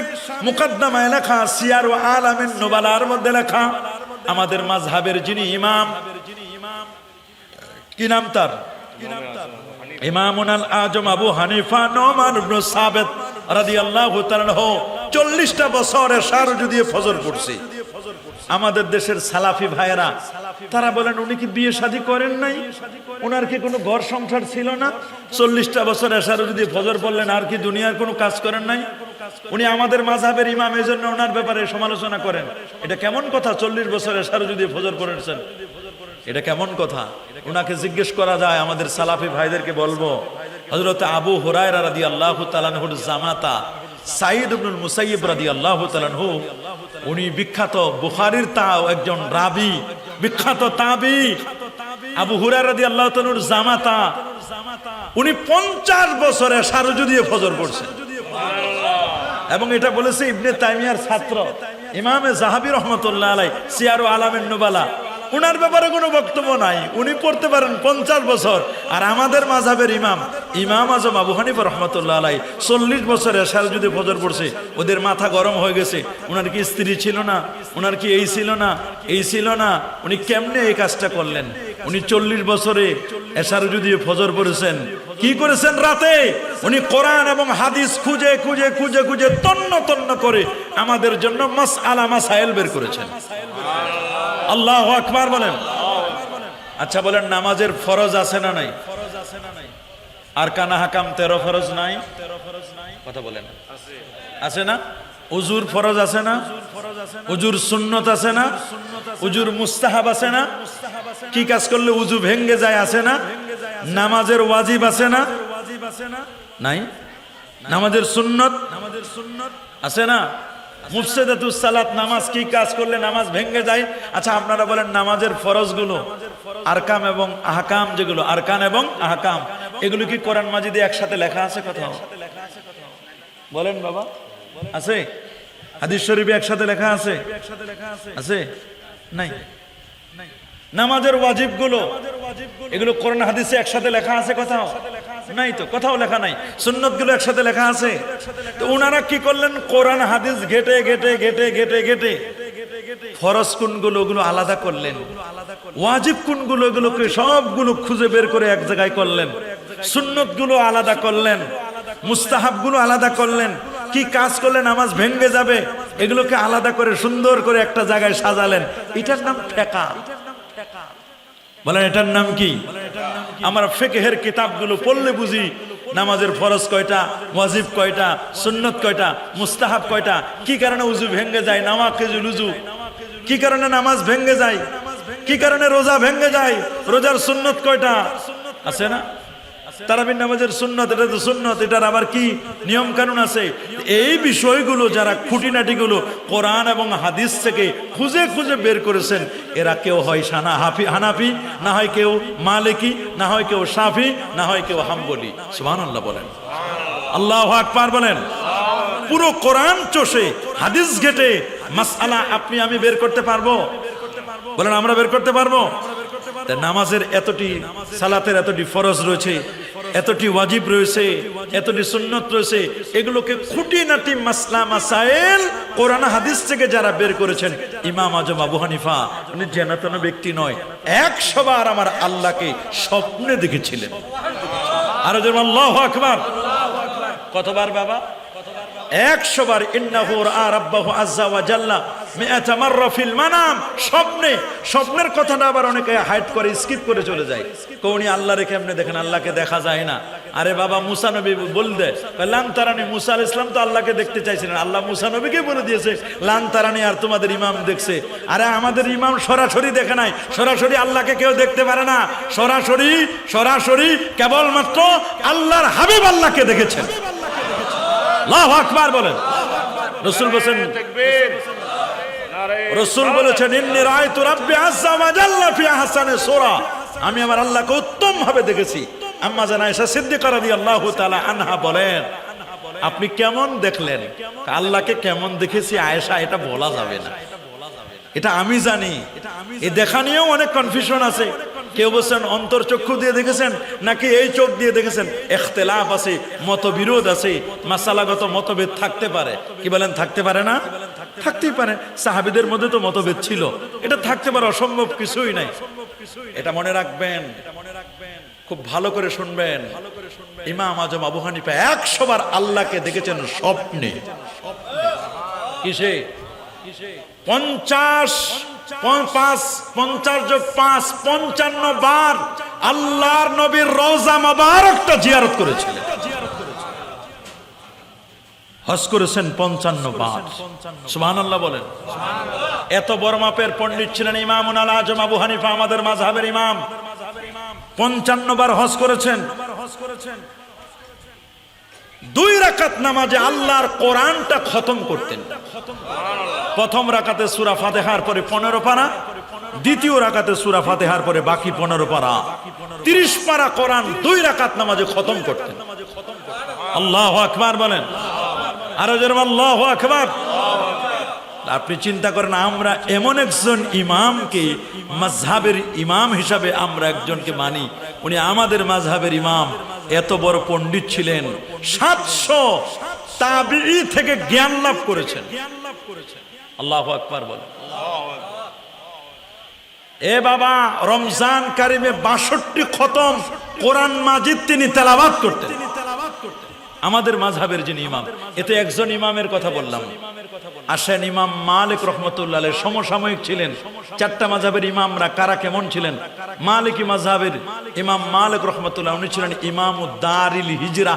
মুকদ্দমায় লেখা, সিয়ার ও আলামিন নুবালার মধ্যে লেখা, আমাদের মাযহাবের যিনি ইমাম, কি নাম তার? ইমামুল আজম আবু হানিফা নুমান ইবনে সাবিত রাদিয়াল্লাহু তাআলা 40টা বছর এশা রুজু দিয়ে ফজর পড়ছে। আমাদের দেশের সালাফি ভাইয়েরা তারা বলেন, উনি কি বিয়ে শাদী করেন নাই? ওনার কি কোনো ঘর সংসার ছিল না? 40টা বছর এশা রুজু দিয়ে ফজর পড়লেন, আর কি দুনিয়ার কোনো কাজ করেন নাই? উনি আমাদের মাযহাবের ইমাম, এজন্য ওনার ব্যাপারে সমালোচনা করেন। এটা কেমন কথা? 40 বছর এশা রুজু দিয়ে ফজর পড়েছেন, এটা কেমন কথা? ওনাকে জিজ্ঞেস করা যায়। আমাদের সালাফি ভাইদেরকে বলবো, হযরত আবু হুরায়রা রাদিয়াল্লাহু তাআলা আনহুর জামাতা সাঈদ ইবনুল মুসাইয়িব রাদিয়াল্লাহু তাআলা আনহু, উনি বিখ্যাত বুখারীর একজন রাবী, বিখ্যাত তাবী। আবু হুরায়রা রাদিয়াল্লাহু তাআলা আনহুর জামাতা, উনি 50 বছর এশা রুজু দিয়ে ফজর পড়ছেন। এবং এটা বলেছে ইবনে তাইমিয়ার ছাত্র ইমামে যাহাবী রাহমাতুল্লাহ আলাইহি, সিয়ার ও আলামিন নুবালা। উনার ব্যাপারে কোনো বক্তব্য নাই, উনি পড়তে পারেন 50 বছর। আর আমাদের মাযহাবের ইমাম আজম আবু হানিফা রাহমাতুল্লাহ আলাইহি 40 বছর এশা রুজু দিয়ে ফজর পড়ছে। ওদের মাথা গরম হয়ে গেছে। উনার কি স্ত্রী ছিল না? উনার কি এই ছিল না, এই ছিল না? উনি কেমনে এই কাজটা করলেন? উনি 40 বছরে এশা রুজু দিয়ে ফজর পড়েছেন। কি করেছেন? রাতে উনি কোরআন এবং হাদিস খুঁজে খুঁজে খুঁজে খুঁজে তন্ন তন্ন করে আমাদের জন্য মাসআলা মাসাইল বের করেছেন। আল্লাহু আকবার বলেন। আচ্ছা বলেন, নামাজের ফরজ আছে না নাই? আরকান আহকাম 13 ফরজ নাই? কথা বলেন, আছে না? উজুর ফরজ আছে না? উজুর সুন্নত আছে না? উজুর মুস্তাহাব আছে না? কি কাজ করলে উজু ভেঙ্গে যায় আছে না? নামাজের ওয়াজিব আছে না? নাই। নামাজের সুন্নত আছে না? মুফসিদাতুস সালাত, নামাজ কি কাজ করলে নামাজ ভেঙ্গে যায়? আচ্ছা আপনারা বলেন, নামাজের ফরজগুলো আরকাম এবং আহকাম, যেগুলো আরকান এবং আহকাম, এগুলো কি কোরআন মাজিদে একসাথে লেখা আছে কোথাও? বলেন বাবা, আছে? হাদিস শরীফে একসাথে লেখা আছে? আছে? নাই। নামাজের ওয়াজিবগুলো, এগুলো কোরআন হাদিসে একসাথে লেখা আছে কোথাও? নাই তো, কোথাও লেখা নাই। সুন্নতগুলো একসাথে লেখা আছে। তো ওনারা কি করলেন? কোরআন হাদিস ঘেটে ঘেটে ঘেটে ঘেটে ঘেটে ফরজ কোনগুলো ওগুলো আলাদা করলেন, ওয়াজিব কোনগুলো এগুলোকে সবগুলো খুঁজে বের করে এক জায়গায় করলেন, সুন্নতগুলো আলাদা করলেন, মুস্তাহাবগুলো আলাদা করলেন। কি কাজ করলে নামাজ ভেঙ্গে যাবে এগুলোকে আলাদা করে সুন্দর করে একটা জায়গায় সাজালেন। এটার নাম ফিকহ। বলেন এটার নাম কি? আমরা ফিকহের কিতাবগুলো পড়লে বুঝি নামাজের ফরজ কয়টা, ওয়াজিব কয়টা, সুন্নত কয়টা, মুস্তাহাব কয়টা, কি কারণে উজু ভেঙ্গে যায়, নাওয়াকিজুল উজু, কি কারণে নামাজ ভেঙ্গে যায়, কি কারণে রোজা ভেঙ্গে যায়, রোজার সুন্নত কয়টা আছে না? তারাবির নামাজের সুন্নত, এটা তো সুন্নত, এটার আবার কি নিয়ম কানুন আছে। এই বিষয়গুলো যারা খুঁটিনাটিগুলো কোরআন এবং হাদিস থেকে খুঁজে খুঁজে বের করেছেন, এরা কেউ হয় হানাফি, না হয় কেউ মালিকি, না হয় কেউ শাফি, না হয় কেউ হাম্বলি। সুবহানাল্লাহ বলেন, আল্লাহু আকবার বলেন। পুরো কোরআন চষে হাদিস ঘেটে মাসআলা আপনি আমি বের করতে পারবো? বলেন আমরা বের করতে পারবো? নামাজের এতটি, সালাতের এতটি ফরজ রয়েছে, এতটি ওয়াজিব রয়েছে, এতটি সুন্নত রয়েছে, এগুলোকে খুঁটিনাটি মাসলা মাসাইল কোরআন হাদিস থেকে যারা বের করেছেন, ইমাম আজম আবু হানিফা উনি জেনাতেন ব্যক্তি নয়, 100 বার আমার আল্লাহকে স্বপ্নে দেখেছিলেন। আর আল্লাহু আকবার, কতবার বাবা? 100 বার। ইন্নাহু রাআ রাব্বাহু আযজা ওয়া জাল্লা মিআতা মাররা ফিল মানাম। স্বপ্নে, স্বপ্নের কথাটা আবার অনেকে হাইড করে, স্কিপ করে চলে যায়। কোনি আল্লাহরে কেমনে দেখেন? আল্লাহকে দেখা যায় না। আরে বাবা, মুসা নবী বলতে লান তারানি, মুসা আলাইহিস সালাম তো আল্লাহকে দেখতে চাইছিলেন, আল্লাহ মুসা নবীকে বলে দিয়েছে লান তারানি, আর তোমাদের ইমাম দেখছে। আরে আমাদের ইমাম সরাসরি দেখে নাই, সরাসরি আল্লাহকে কেউ দেখতে পারে না। সরাসরি সরাসরি কেবলমাত্র আল্লাহর হাবিব আল্লাহকে দেখেছেন। আল্লাহু আকবার বলেন। রাসূল বলেছেন, রাসূল বলেছেন ইন্নী রাআইতু রাব্বি আযজা ওয়া জাল্লা ফি আহসানি সূরা, আমি আমার আল্লাহকে উত্তম ভাবে দেখেছি। আম্মা জান আয়েশা সিদ্দিকা রাদিয়াল্লাহু তাআলা আনহা বলেন, আপনি কেমন দেখলেন? আল্লাহকে কেমন দেখেছি আয়েশা, এটা বলা যাবে না, এটা আমি জানি। এই দেখা নিয়েও অনেক কনফিউশন আছে। কেউ বলছেন অন্তর্চক্ষু দিয়ে দেখেছেন নাকি এই চোখ দিয়ে দেখেছেন, ইখতিলাফ আছে, মতবিরোধ আছে, মাসালাগত মতভেদ থাকতে পারে। কি বলেন? থাকতে পারে না? থাকতেই পারে। সাহাবীদের মধ্যে তো মতভেদ ছিল, এটা থাকতে পারে, অসম্ভব কিছুই নাই। এটা মনে রাখবেন, খুব ভালো করে শুনবেন। ইমাম আজম আবু হানিফা 100 বার আল্লাহকে দেখেছেন স্বপ্নে। কিসে? 50 যোগ 5 55 বার আল্লাহর নবীর রওজা মোবারকটা জিয়ারত করেছিলেন। হজ করেছেন 55 বার। সুবহানাল্লাহ বলেন। এত বড় মাপের পণ্ডিত ছিলেন ইমামুল আজম আবু হানিফা, আমাদের মাযহাবের ইমাম। 55 বার হজ করেছেন। 2 রাকাত নামাজে আল্লাহর কোরআনটা খতম করতেন। প্রথম রাকাতে সূরা ফাতিহার পরে 15 পারা, দ্বিতীয় রাকাতে সূরা ফাতিহার পরে বাকি 15 পারা, 30 পারা কোরআন 2 রাকাত নামাজে খতম করতেন। আল্লাহু আকবার বলেন। আর জোরে আল্লাহু আকবার। আপনি চিন্তা করেন, আমরা এমন একজন ইমামকে মাযহাবের ইমাম হিসাবে আমরা একজনকে মানি, উনি আমাদের মাযহাবের ইমাম, এত বড় পণ্ডিত ছিলেন, 700 তাবিঈ থেকে জ্ঞান লাভ করেছেন। আল্লাহু আকবার বলেন। এ বাবা, রমজান কারিমে 62 খতম কোরআন মাজিদ তিনি তেলাওয়াত করতেন। আমাদের মাযহাবের যিনি ইমাম, এতে একজন ইমামের কথা বললাম। আসেন ইমাম মালিক রাহমাতুল্লাহ আলাইহি সমসাময়িক ছিলেন। চারটা মাযহাবের ইমামরা কারা কেমন ছিলেন? মালিকি মাযহাবের ইমাম মালিক রাহমাতুল্লাহ উনি ছিলেন ইমামুদ দারিল হিজরা।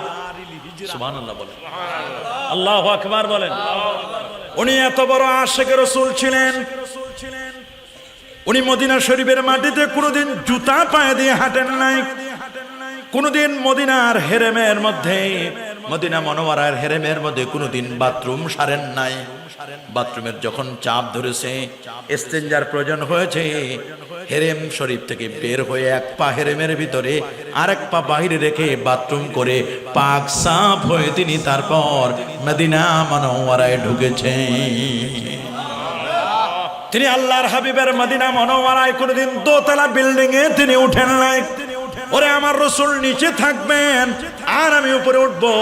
সুবহানাল্লাহ বলেন, আল্লাহু আকবার বলেন। উনি এত বড় আশিকে রাসূল ছিলেন, উনি মদিনা শরীফের মাটিতে কোনোদিন জুতা পায়ে দিয়ে হাঁটেন নাই, কোনোদিন মদিনার হেরেমের মধ্যে, মদিনা মনোয়ারার হেরেমের মধ্যে কোনোদিন বাথরুম সারেন নাই। বাথরুমের যখন চাপ ধরেছে, ইস্তেঞ্জার প্রয়োজন হয়েছে, হেরেম শরীফ থেকে বের হয়ে এক পা হেরেমের ভিতরে আরেক পা বাহিরে রেখে বাথরুম করে পাক সাফ হয়ে তিনি তারপর মদিনা মনোয়ারায় ঢুকেছেন। তিনি আল্লাহর হাবিবের মদিনা মনোয়ারায় কোনোদিন দোতলা বিল্ডিং এ তিনি উঠেন নাই। ওরে আমার রাসূল নিচে থাকবেন আর আমি উপরে উঠবো,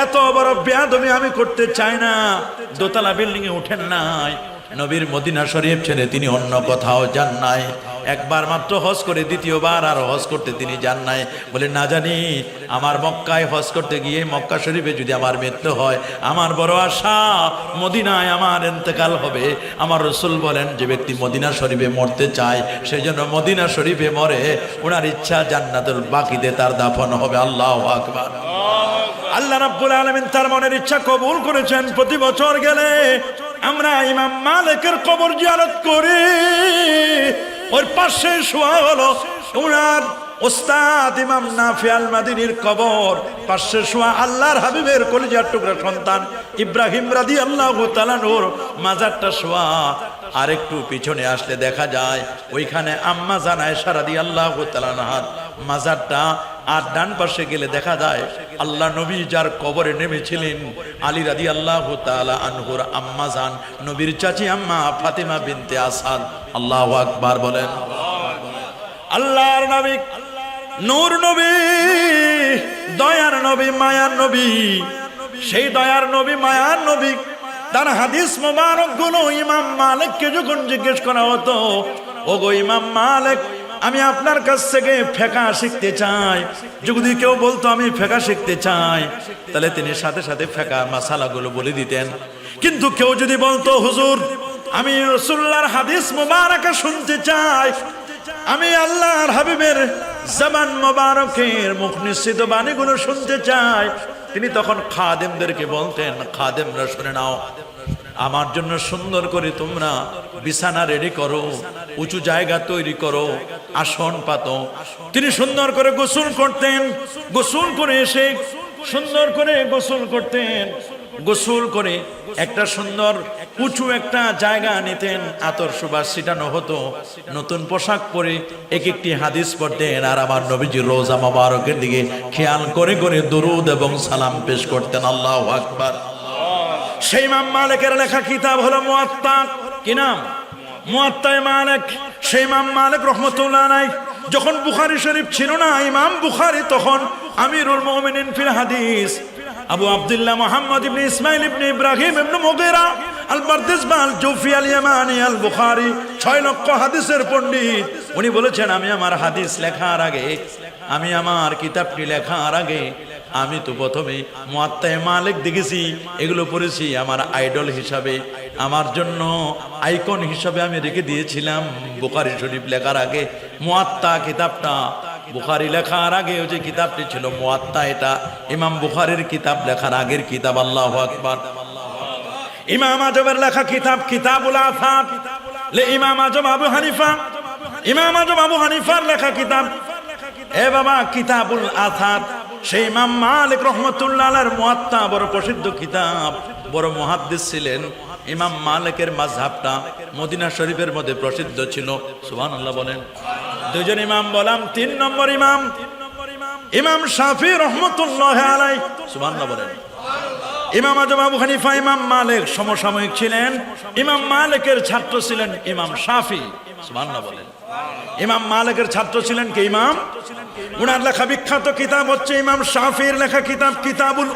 এত বড় বেয়াদবি আমি করতে চাই না। দোতলা বিল্ডিং এ উঠেন নাই। নবীর মদিনা শরীফ ছেড়ে তিনি অন্য কোথাও যান নাই। একবার মাত্র হজ করে দ্বিতীয়বার আর হজ করতে তিনি যান নাই। বলে না জানি আমার মক্কায় হজ করতে গিয়ে মক্কা শরীফে যদি আমার মৃত্যু হয়, আমার বড় আশা মদিনায় আমার ইন্তেকাল হবে। আমার রাসূল বলেন যে ব্যক্তি মদিনা শরীফে মরতে চায় সেই জন্য মদিনা শরীফে মরে, ওনার ইচ্ছা জান্নাতুল বাকিতে তার দাফন হবে। আল্লাহু আকবার। আল্লাহ রাব্বুল আলামিন তার মনের ইচ্ছা কবুল করেছেন। প্রতি বছর গেলে আমরা ইমাম মালিকের কবর জিয়ারত করি। ওর পাশে শোয়া হলো ওনার ওস্তাদ ইমাম নাফি আল মাদিনীর কবর, পাশে শোয়া আল্লাহর হাবিবের কলিজার টুকরা সন্তান ইব্রাহিম রাদিয়াল্লাহু তাআলা নূর মাজারটা শোয়া। আর একটু পিছনে আসলে দেখা যায় ওইখানে আম্মা জান আয়েশা রাদিয়াল্লাহু তাআলা আনহার মাজারটা। আর ডান পাশে গেলে দেখা যায় আল্লাহ নবী যার কবরে নেমেছিলেন আলী রাদিয়াল্লাহু তাআলা আনহুর আম্মা জান, নবীর চাচি আম্মা ফাতিমা বিনতে আসাদ। আল্লাহু আকবার বলেন। আল্লাহর নবী, নূর নবী, দয়ার নবী, মায়ার নবী, সেই দয়ার নবী মায়ার নবী তার হাদিস মোবারক গুলো ইমাম মালিককে যখন জিজ্ঞেস করা হতো, ওগো ইমাম মালিক আমি আপনার কাছ থেকে ফিকহ শিখতে চাই, যদি কেউ বলতো আমি ফিকহ শিখতে চাই তাহলে তিনি সাথে সাথে ফিকহ মাসালাগুলো বলে দিতেন। কিন্তু কেউ যদি বলতো হুজুর আমি রাসূলুল্লাহর হাদিস মোবারকা শুনতে চাই, আমি আল্লাহর হাবিবের জবান মোবারকের মুখ নিঃসৃত বাণীগুলো শুনতে চাই, তিনি তখন খাদেমদেরকে বলতেন খাদেমরা শুনে নাও, আমার জন্য সুন্দর করে তোমরা বিছানা রেডি করো, উঁচু জায়গা তৈরি করো, আসন পাতো। তিনি সুন্দর করে গোসল করতেন, গোসল করে এসে সুন্দর করে গোসল করতেন, গোসল করে একটা সুন্দর উঁচু একটা জায়গা নিতেন, আতর সুবাস ছিটানো হতো, নতুন পোশাক পরে এক একটি হাদিস পড়তেন আর আমার নবীজির রোজা মোবারকের দিকে খেয়াল করে করে দরুদ এবং সালাম পেশ করতেন। আল্লাহু আকবার। সেই ইমাম মালিকের লেখা কিতাব হলো মুয়াত্তা। কি নাম? মুয়াত্তা মালিক। সেই ইমাম মালিক রাহমাতুল্লাহ আলাইহি যখন বুখারী শরীফ ছিল না, ইমাম বুখারী তখন আমিরুল মুমিনিন ফিল হাদিস আবু আব্দুল্লাহ মুহাম্মদ ইবনে ইসমাইল ইবনে ইব্রাহিম ইবনে মুগীরা আল বারদিসবা আল জৌফি আল ইয়ামানি আল বুখারী 6 লক্ষ হাদিসের পণ্ডিত। উনি বলেছেন আমি আমার হাদিস লেখার আগে, আমি আমার কিতাবটি লেখার আগে আমি তো প্রথমে মুয়াত্তা মালিক দেখেছি, এগুলো পড়েছি আমার আইডল হিসাবে, আমার জন্য আইকন হিসাবে আমি রেখে দিয়েছিলাম। বুখারী শরীফ লেখার আগে মুয়াত্তা কিতাবটা, বুখারী লেখার আগে ওই যে কিতাবটি ছিল মুয়াত্তা, এটা ইমাম বুখারীর কিতাব লেখার আগের কিতাব। আল্লাহু আকবার। ইমাম আজমের লেখা কিতাব কিতাবুল আসাদ লে ইমাম আজম আবু হানিফা, ইমাম আজম আবু হানিফার লেখা কিতাব এ বাবা কিতাবুল আসাদ। সেই ইমাম মালিক রাহমাতুল্লাহ আলাইহির মুয়াত্তা বড় প্রসিদ্ধ কিতাব, বড় মুহাদ্দিস ছিলেন। ইমাম মালিকের মাযহাবটা মদিনা শরীফের মধ্যে প্রসিদ্ধ ছিল। সুবহানাল্লাহ বলেন। দুইজন ইমাম বললাম, 3 নম্বর ইমাম ইমাম শাফি রাহমাতুল্লাহ আলাইহি। সুবহানাল্লাহ বলেন। ইমাম আজম আবু হানিফা ইমাম মালিক সমসাময়িক ছিলেন। ইমাম মালিকের ছাত্র ছিলেন ইমাম শাফি। সুবহানাল্লাহ বলেন। ইমাম মালিকের ছাত্র ছিলেন কে? ইমাম। উনার লেখা বিখ্যাত কিতাব হচ্ছে ইমাম শাফির লেখা কিতাব কিতাবুল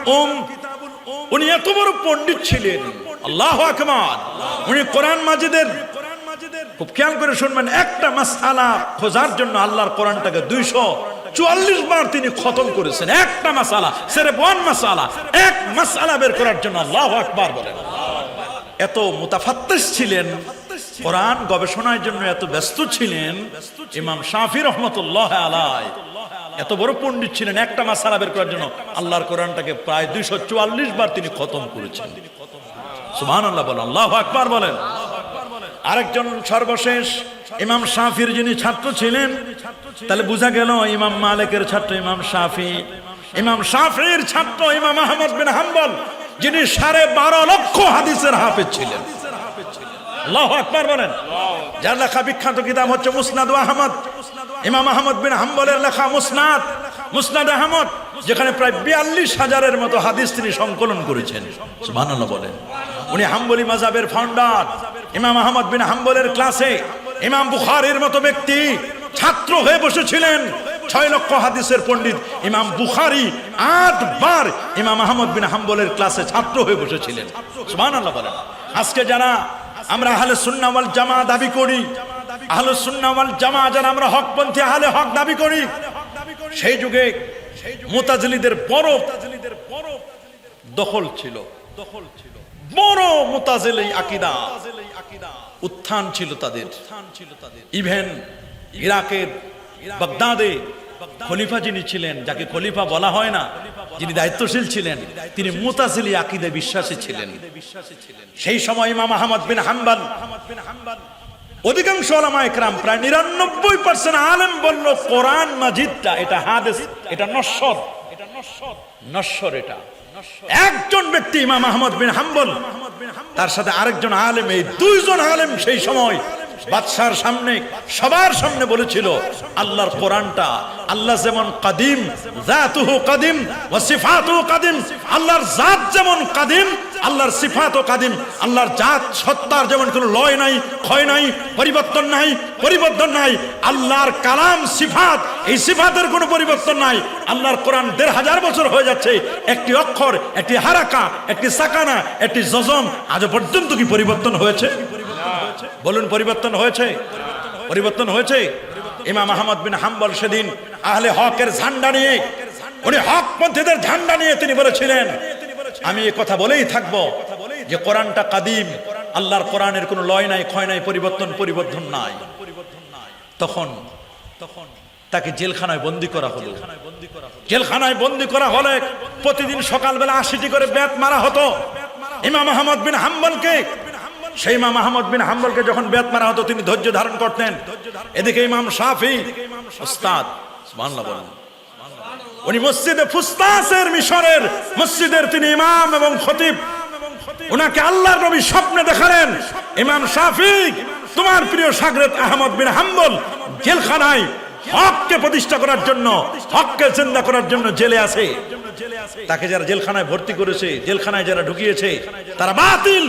উনি এত বড় পণ্ডিত ছিলেন, আল্লাহু আকবার। উনি কোরআন মাজিদের, খুব খেয়াল করে শুনবেন, একটা মাসআলা খোঁজার জন্য আল্লাহর কোরআনটাকে 44 বার তিনি খতম করেছেন একটা মাসালা, সির্ফ ওয়ান মাসালা, এক মাসালা বের করার জন্য। আল্লাহু আকবার বলেন। এত মুতাফাত্তিশ ছিলেন, কোরআন গবেষণার জন্য এত ব্যস্ত ছিলেন ইমাম শাফি রহমতুল্লাহ আলাইহি। এত বড় পণ্ডিত ছিলেন, একটা মাসালা বের করার জন্য আল্লাহর কোরআনটাকে প্রায় 244 বার তিনি খতম করেছেন। সুবহানাল্লাহ বলেন, আল্লাহু আকবার বলেন। আরেকজন সর্বশেষ ইমাম শাফির যিনি ছাত্র ছিলেন, তাহলে বোঝা গেল ইমাম মালিকের ছাত্র ইমাম শাফি, ইমাম শাফির ছাত্র ইমাম আহমদ বিন হাম্বল, যিনি 12.5 লক্ষ হাদিসের হাফেজ ছিলেন। আল্লাহু আকবার বলেন। যার লেখা বিখ্যাত কিতাব হচ্ছে মুসনাদ আহমদ, ইমাম আহমদ বিন হাম্বলের লেখা মুসনাদ আহমদ, যেখানে প্রায় 42,000-এর মতো হাদিস তিনি সংকলন করেছেন। সুবহানাল্লাহ বলেন। উনি হাম্বলি মাযহাবের ফাউন্ডার। ইমাম আহমদ বিন হাম্বলের ক্লাসে ইমাম বুখারীর মতো ব্যক্তি ছাত্র হয়ে বসেছিলেন। 6 লক্ষ হাদিসের পণ্ডিত ইমাম বুখারী 8 বার ইমাম আহমদ বিন হাম্বলের ক্লাসে ছাত্র হয়ে বসেছিলেন। সুবহানাল্লাহ বলেন। আজকে যারা আমরা আহলে সুন্নাহ ওয়াল জামাত দাবি করি, আহলে সুন্নাহ ওয়াল জামাত যারা আমরা হকপন্থী আহলে হক দাবি করি, সেই যুগে মুতাজিলিদের বড় দখল ছিল, বড় মুতাজিলি আকীদা উত্থান ছিল তাদের। ইভেন ইরাকের বাগদাদে খলিফা যিনি ছিলেন, যাকে খলিফা বলা হয় না, যিনি দায়িত্বশীল ছিলেন, তিনি মুতাজিলি আকীদায় বিশ্বাসী ছিলেন। সেই সময় ইমাম আহমদ বিন হাম্বল, অধিকাংশ উলামা ইকরাম প্রায় 99% আলেম বলল কোরআন মাজিদটা এটা হাদিস, এটা নশ্বর। এটা একজন ব্যক্তি ইমাম আহমদ বিন হাম্বল, তার সাথে আরেকজন আলেম, এই 2 জন আলেম সেই সময় বাদশার সামনে সবার সামনে বলেছিল আল্লাহর কোরআনটা, আল্লাহ যেমন কাদিম, জাতুহু কাদিম ওয়া সিফাতুহু কাদিম, আল্লাহর জাত যেমন কাদিম, আল্লাহর সিফাতও কাদিম। আল্লাহর জাত সত্তার যেমন কোনো লয় নাই, ক্ষয় নাই, পরিবর্তন নাই। আল্লাহর কালাম সিফাত, এই সিফাতের কোনো পরিবর্তন নাই। আল্লাহর কোরআন 1500 বছর হয়ে যাচ্ছে, একটি অক্ষর, একটি হারাকা, একটি সাকানা, একটি জজম আজ পর্যন্ত কি পরিবর্তন হয়েছে? বলুন, পরিবর্তন হয়েছে? ইমাম আহমদ বিন হাম্বল সেদিন আহলে হকের ঝান্ডা নিয়ে, উনি হকপন্থীদের ঝান্ডা নিয়ে তিনি বলেছিলেন, আমি এই কথা বলেই থাকবো যে কোরআনটা কাদিম, আল্লাহর কোরআনের কোনো লয় নাই, ক্ষয় নাই, পরিবর্তন নাই। তখন তাকে জেলখানায় বন্দী করা হলো। জেলখানায় বন্দী করা হলে প্রতিদিন সকালবেলা 80টি করে বেত মারা হতো ইমাম আহমদ বিন হাম্বলকে। সেই ইমাম আহমদ বিন হাম্বলকে যখন বেত মারা হতো তিনি ধৈর্য ধারণ করতেন। এদিকে ইমাম শাফি উস্তাদ, সুবহানাল্লাহ বলেন, উনি মসজিদে ফুস্তাসের মিশরের মসজিদের তিনি ইমাম এবং খতিব। উনাকে আল্লাহর নবী স্বপ্নে দেখালেন, ইমাম শাফি তোমার প্রিয় শাগরেদ আহমদ বিন হাম্বল জেলখানায় হককে প্রতিষ্ঠা করার জন্য, হককে জিন্দা করার জন্য জেলে আছে। তাকে যারা জেলখানায় ভর্তি করেছে, জেলখানায় যারা ঢুকিয়েছে, তারা বাতিল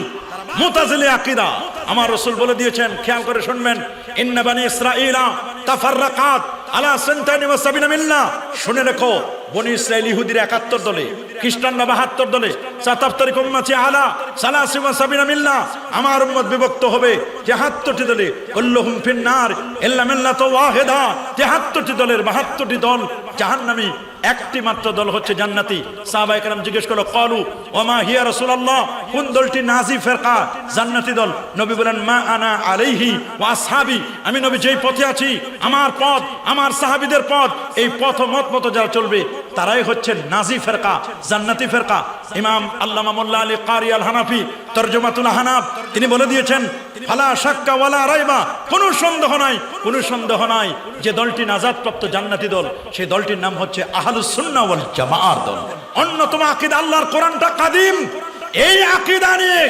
মুতাজিলি আকীদা। আমার রাসূল বলে দিয়েছেন, খেয়াল করে শুনবেন, ইন্না বানি ইসরাঈলা তাফাররাকাত আলা 72 মিল্লাহ। শুনে রেখো, বনি ইসরাইল ইহুদির 71 দলে, খ্রিস্টানরা 72 দলে, সাতাফতারিক উম্মতি আলা 73 মিল্লাহ। আমার উম্মত বিভক্ত হবে 73টি দলে। কুল্লুহুম ফিন্নার ইল্লা মিল্লাতু ওয়াহিদা। 73টি দলের 72টি দল জাহান্নামী, একটি মাত্র দল হচ্ছে জান্নাতি। সাহাবায়ে কেরাম জিজ্ঞেস করলো, ক্বালু ওয়া মা হিয়া রাসূলুল্লাহ, কোন দলটি নাজি ফিরকা, জান্নাতি দল? নবী বলেন, মা আনা আলাইহি ওয়া আসহাবি, আমি নবী যেই পথে আছি, আমার পথ, আমার সাহাবীদের পথ, এই পথ মত যারা চলবে তারাই হচ্ছে নাজি ফিরকা, জান্নাতি ফিরকা। ইমাম আল্লামা মোল্লা আলী কারি আল হানাফি তরজমাতুল হানাফ তিনি বলে দিয়েছেন, ফালা শাক্কা ওয়ালা রাইবা, কোনো সন্দেহ নাই যে দলটি নাজাতপ্রাপ্ত জান্নাতি দল, সেই দলটির নাম হচ্ছে আহলুস সুন্নাহ ওয়াল জামাআত দল। অন্যতম আকীদা আল্লাহর কোরআনটা কাদিম। এই আকীদা নিয়ে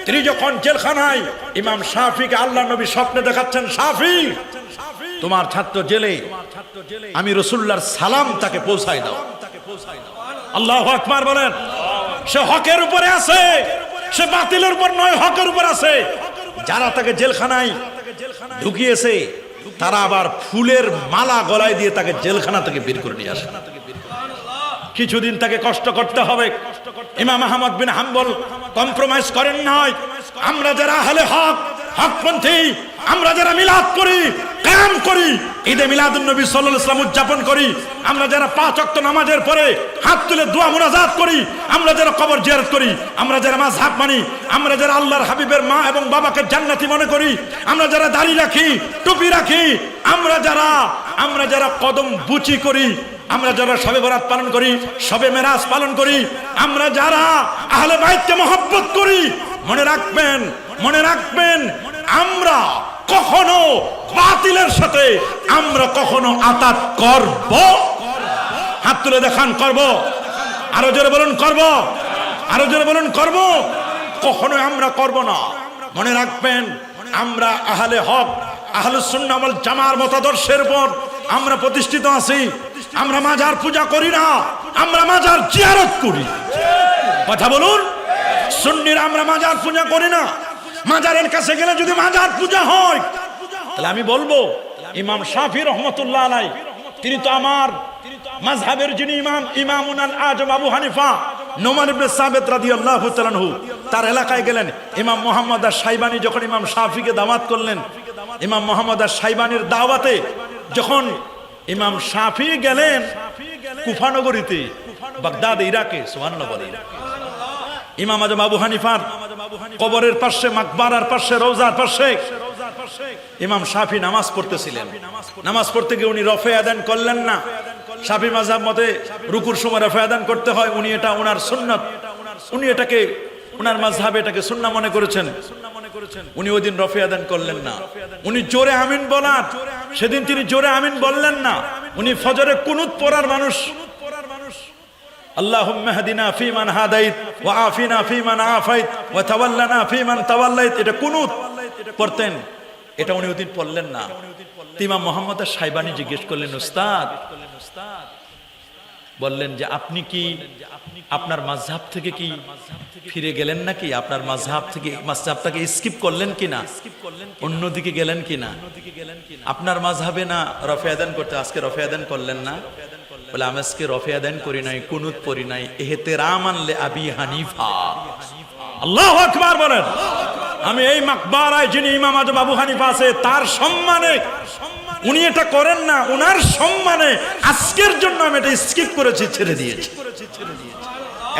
তিনি যখন জেলখানায় ইমাম শাফিকে আল্লাহ নবী স্বপ্নে দেখাচ্ছেন, শাফি তোমার ছাত্র জেলে, আমি রাসূলুল্লাহর সালাম তাকে পৌঁছায় দাও। আল্লাহু আকবার বলেন। সে হকের উপরে আছে, সে বাতিলের উপর নয়, হকের উপর আছে। যারা তাকে জেলখানায় ঢুকিয়েছে তারা আবার ফুলের মালা গলায় দিয়ে তাকে জেলখানা থেকে বের করে নিয়ে আসে। কিছুদিন তাকে কষ্ট করতে হবে। ইমাম আহমদ বিন হাম্বল কম্প্রোমাইজ করেন নাই। আমরা যারা আহলে হক, হকপন্থী, আমরা যারা মিলাদ করি, কিয়াম করি, ঈদে মিলাদুন নবী সাল্লাল্লাহু আলাইহি ওয়াসাল্লাম উদযাপন করি, আমরা যারা 5 ওয়াক্ত নামাজের পরে হাত তুলে দোয়া মুনাজাত করি, আমরা যারা কবর জিয়ারত করি, আমরা যারা মাযহাব মানি, আমরা যারা আল্লাহর হাবিবের মা এবং বাবাকে জান্নাতি মনে করি, আমরা যারা দাড়ি রাখি, টুপি রাখি, আমরা যারা কদম বুচি করি, আমরা যারা শবে বরাত পালন করি, শবে মেরাজ পালন করি, আমরা যারা আহলে বাইতকে মহব্বত করি, মনে রাখবেন আমরা কখনো বাতিলের সাথে আমরা কখনো আতাত করব? হাত তুলে দেখান, করব? আরো জোরে বলুন, করব? আরো জোরে বলুন, করব? কখনো আমরা করব না। মনে রাখবেন, আমরা আহলে হক, আহলে সুন্নাহ ওয়াল জামার মতাদর্শের উপর আমরা প্রতিষ্ঠিত আছি। আমরা মাজার পূজা করি না, আমরা মাজার জিয়ারত করি। কথা বলুন, সুন্নিরা আমরা মাজার পূজা করি না। মাজারের কাছে গেলে যদি মাজার পূজা হয়, তাহলে আমি বলবো ইমাম শাফি রহমতুল্লাহ আলাইহি, তিনি তো আমার মাযহাবের যিনি ইমামুন আল আজম আবু হানিফা নোমান ইবনে সাবিত রাদিয়াল্লাহু তাআলা আনহু, তার এলাকায় গেলেন। ইমাম মুহাম্মদ আশ-শাইবানি যখন ইমাম শাফিকে দাওয়াত করলেন, ইমাম মুহাম্মদ আশ-শাইবানির দাওয়াতে যখন ইমাম শাফি গেলেন কুফা নগরীতে, বাগদাদ ইরাকে, সুবহানাল্লাহ বলেন, ইমাম আজম আবু হানিফার কবরের পাশে, মাকবারার পাশে, রওজার পাশে ইমাম শাফি নামাজ পড়তেছিলেন। নামাজ পড়তে গিয়ে উনি রফে আদান করলেন না। শাফি মাযহাব মতে রুকুর সময় রফে আদান করতে হয়, উনি এটা ওনার সুন্নাত, উনি এটাকে ওনার মাযহাবে এটাকে সুন্নাহ মনে করেছেন। উনি ওই দিন রফে আদান করলেন না। উনি জোরে আমিন বলার, সেদিন তিনি জোরে আমিন বললেন না। উনি ফজরে কুনুত পড়ার মানুষ। আল্লাহুম্মা হাদিনা ফিমান হাদাইত ওয়া আফিনা ফিমান আফাইত ওয়া তাওয়াল্লানা ফিমান তাওয়াল্লাইত, এটা কুনুত পড়তেন। এটা উনি ওদিন পড়লেন না। ইমাম মুহাম্মদ আশ-শাইবানি জিজ্ঞেস করলেন, উস্তাদ, বললেন যে আপনি কি আপনার মাযহাব থেকে কি ফিরে গেলেন নাকি? আপনার মাযহাবটাকে স্কিপ করলেন কিনা? অন্যদিকে গেলেন কিনা? আপনার মাযহাবে না রফে আদান করতে, আজকে রফে আদান করলেন না? বলে আমি আজকে রফে আদান করি নাই, কুনুত পড়ি নাই, ইহতিরামান লি আবি হানিফা। আল্লাহু আকবার বলেন। আমি এই মাকবারায় যিনি ইমাম আজম আবু হানিফা আছে তার সম্মানে উনি এটা করেন না, উনার সম্মানে আজকের জন্য আমি এটা স্কিপ করেছি, ছেড়ে দিয়েছি।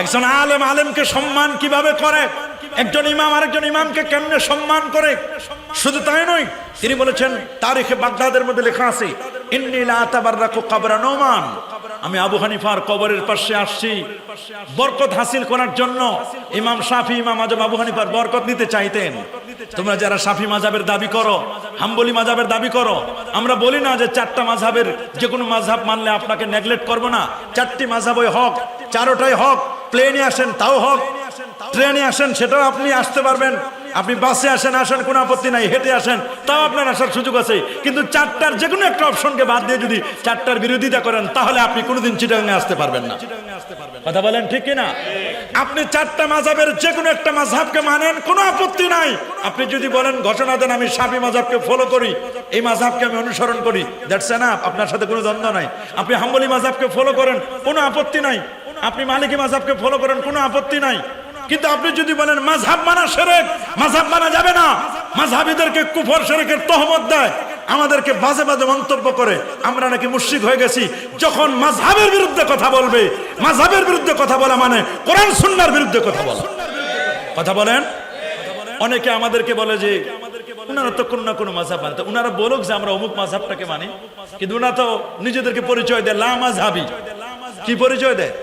একজন আলেম আলেমকে সম্মান কিভাবে করে, একজন ইমাম আরেকজন ইমামকে কেমনে সম্মান করে, শুধু তাই নয়, তিনি বলেছেন তারিখে বাগদাদের মধ্যে লেখা আছে, ইন্নী লা আতাবাররাকু কবরা নোমান, আমি আবু হানিফার কবরের পাশে আসছি বরকত হাসিল করার জন্য। ইমাম শাফি ইমাম আজম আবু হানিফার বরকত নিতে চাইতেন। তোমরা যারা শাফি মাযহাবের দাবি করো, হাম্বলি মাযহাবের দাবি করো, আমরা বলি না যে 4টা মাযহাবের যে কোনো মাযহাব মানলে আপনাকে নেগলেক্ট করব না। 4টি মাযহাবই হক, 4টাই হক। প্লেনে আসেন তাও হক, ট্রেনে আসেন সেটাও আপনি আসতে পারবেন, আপনি বাসে আসেন কোনো আপত্তি নাই, হেঁটে আসেন তাও আপনার আসার সুযোগ আছে। কিন্তু 4টার যে কোনো একটা অপশনকে বাদ দিয়ে যদি 4টার বিরোধিতা করেন, তাহলে আপনি কোনোদিন চিটাগাঙে আসতে পারবেন না। কথা বলেন ঠিক কিনা? আপনি 4টা মাযহাবের যে কোনো একটা মাযহাবকে মানেন, কোনো আপত্তি নাই। আপনি যদি বলেন, ঘোষণা দেন আমি শাফি মাযহাবকে ফলো করি, এই মাযহাবকে আমি অনুসরণ করি, দ্যাটস এনাফ, আপনার সাথে কোনো দ্বন্দ্ব নাই। আপনি হাম্বলি মাযহাবকে ফলো করেন, কোনো আপত্তি নাই। আপনি মালিকি মাযহাবকে ফলো করেন, কোনো আপত্তি নাই। কিন্তু আপনি যদি বলেন মাযহাব মানা শিরক, মাযহাব মানা যাবে না, মাযহাবীদেরকে কুফর শিরকের তহমত দেয়, আমাদেরকে বাজে বাজে মন্তব্য করে, আমরা নাকি মুশরিক হয়ে গেছি। যখন মাযহাবের বিরুদ্ধে কথা বলবে, মাযহাবের বিরুদ্ধে কথা বলা মানে কোরআন সুন্নাহর বিরুদ্ধে কথা বলা। কথা বলেন। অনেকে আমাদেরকে বলে যে উনারা তো কোনো না কোনো মাযহাব মানতে, উনারা বলুক যে আমরা অমুক মাযহাবটাকে মানি, কিন্তু উনারা তো নিজেদেরকে পরিচয় দেয় লা মাযহাবি। কি পরিচয় দেয়?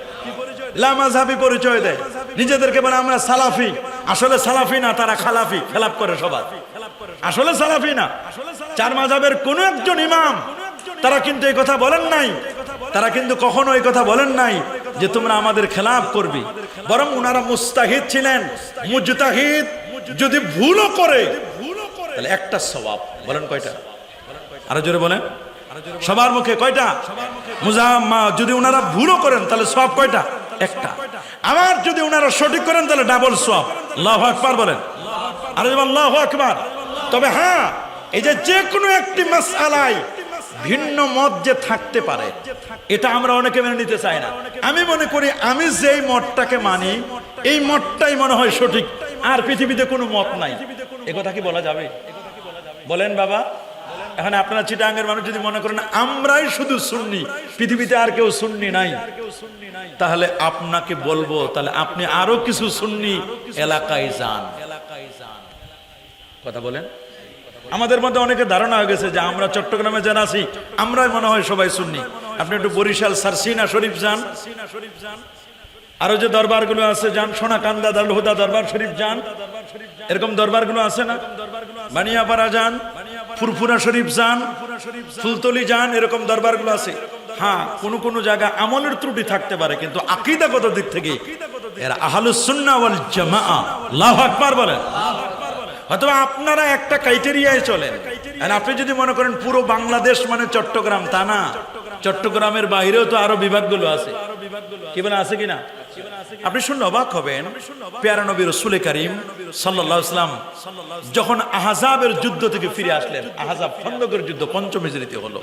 লা মাযহাবি পরিচয় দেয়। নিজেদেরকে বলে আমরা সালাফি, আসলে সালাফি না, তারা খালাফি, খেলাফ করে সবার। আসলে সালাফি না। 4 মাযহাবের কোন একজন ইমাম তারা কিন্তু এই কথা বলেন নাই, তারা কিন্তু কখনো এই কথা বলেন নাই যে তোমরা আমাদের খেলাফ করবে। বরং উনারা মুস্তাহিদ ছিলেন, মুজতাহিদ। যদি ভুলও করে তাহলে একটা সওয়াব। বলেন কয়টা? আরো জোরে বলেন। সবার মুখে কয়টা? মুজাম্মা। যদি উনারা ভুলও করেন তাহলে সওয়াব কয়টা? একটা। আবার যদি উনারা সঠিক করেন তাহলে ডাবল সওয়াব। আল্লাহু আকবার বলেন। আরে আল্লাহু আকবার। তবে হ্যাঁ, এই যে কোনো একটি মাসআলায় ভিন্ন মত যে থাকতে পারে, এটা আমরা অনেকে মেনে নিতে চাই না। আমি মনে করি আমি যেই মতটাকে মানি এই মতটাই মনে হয় সঠিক, আর পৃথিবীতে কোনো মত নাই। এ কথা কি বলা যাবে? বলেন বাবা। এখন আপনারা চিটাঙ্গের মানুষ যদি মনে করেন আমরাই শুধু সুন্নি, পৃথিবীতে আর কেউ সুন্নি নাই, তাহলে আপনাকে বলবো তাহলে আপনি আরো কিছু সুন্নি এলাকায় যান। কথা বলেন। আমাদের মধ্যে অনেকের ধারণা হয়ে গেছে যে আমরা চট্টগ্রামে যারা আছি আমরাই মনে হয় সবাই সুন্নি। আপনি একটু বরিশাল সারসিনা শরীফ যান, আরো যে দরবারগুলো আছে যান, সোনাকান্দা দারুল হুদা দরবার শরীফ যান, এরকম দরবারগুলো আছে না? বানিয়াপাড়া যান, ফুরফুরা শরীফ যান, ফুলতলি যান, এরকম দরবারগুলো আছে। হ্যাঁ, কোন জায়গা আমলের ত্রুটি থাকতে পারে, কিন্তু আকীদাগত দিক থেকে এরা আহলুস সুন্নাহ ওয়াল জামাআহ। আল্লাহু আকবার বলেন। অথবা আপনারা একটা ক্রাইটেরিয়ায় চলেন। আর আপনি যদি মনে করেন পুরো বাংলাদেশ মানে চট্টগ্রাম, তা না, চট্টগ্রামের বাইরেও তো আরো বিভাগগুলো আছে। কি বলে, আছে কিনা? আপনি শুনলে অবাক হবেন, প্যারা নবী রাসূল কারীম সাল্লাল্লাহু আলাইহি ওয়াসাল্লাম যখন আহজাবের যুদ্ধ থেকে ফিরে আসলেন, আহজাব খন্দকের যুদ্ধ পঞ্চম হিজরিতে হলো।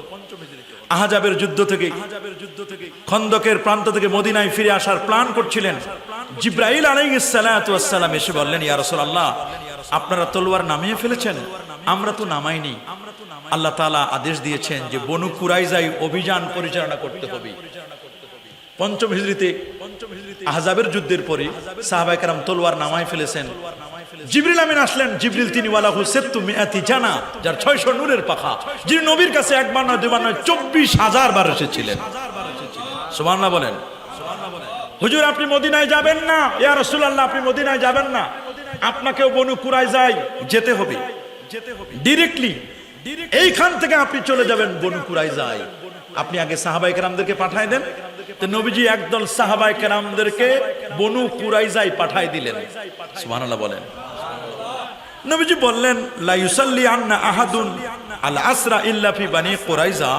আহজাবের যুদ্ধ থেকে, খন্দকের প্রান্ত থেকে মদিনায় ফিরে আসার প্ল্যান করছিলেন। জিবরাইল আলাইহিস সালাতু ওয়াস সালাম এসে বললেন, ইয়া রাসূলুল্লাহ, আপনারা তলোয়ার নামিয়ে ফেলেছেন, আমরা তো নামাইনি। আল্লাহ তাআলা আদেশ দিয়েছেন যে বনু কুরাইজায় অভিযান পরিচালনা করতে হবে। পঞ্চম হিজরিতে আহজাবের যুদ্ধের পরে সাহাবায়ে কেরাম তলোয়ার নামায় ফেলেছেন। জিবরিল আমিন আসলেন। জিবরিল তিনি ওয়ালাহু সিত্তু মিআতি জানা, যার 600 নূরের পাখা, যিনি নবীর কাছে একবার নয় দুবার নয় 24,000 বার এসেছিলেন। সুবহানাল্লাহ বলেন। হুজুর আপনি মদিনায় যাবেন না, ইয়া রাসূলুল্লাহ আপনি মদিনায় যাবেন না, আপনাকেও বনু কুরাইজায় যেতে হবে ডিরেক্টলি। এইখান থেকে আপনি চলে যাবেন বনু কুরাইজায়। আপনি আগে সাহাবায়ে কেরামদেরকে পাঠায় দেন। তো নবীজি একদল সাহাবায়ে কেরামদেরকে বনু কুরাইজায় পাঠায় দিলেন। সুবহানাল্লাহ বলেন। নবীজি বললেন, লা ইউসাল্লি আন্না আহাদুন আল আসরা ইল্লা ফি বানি কুরাইজা।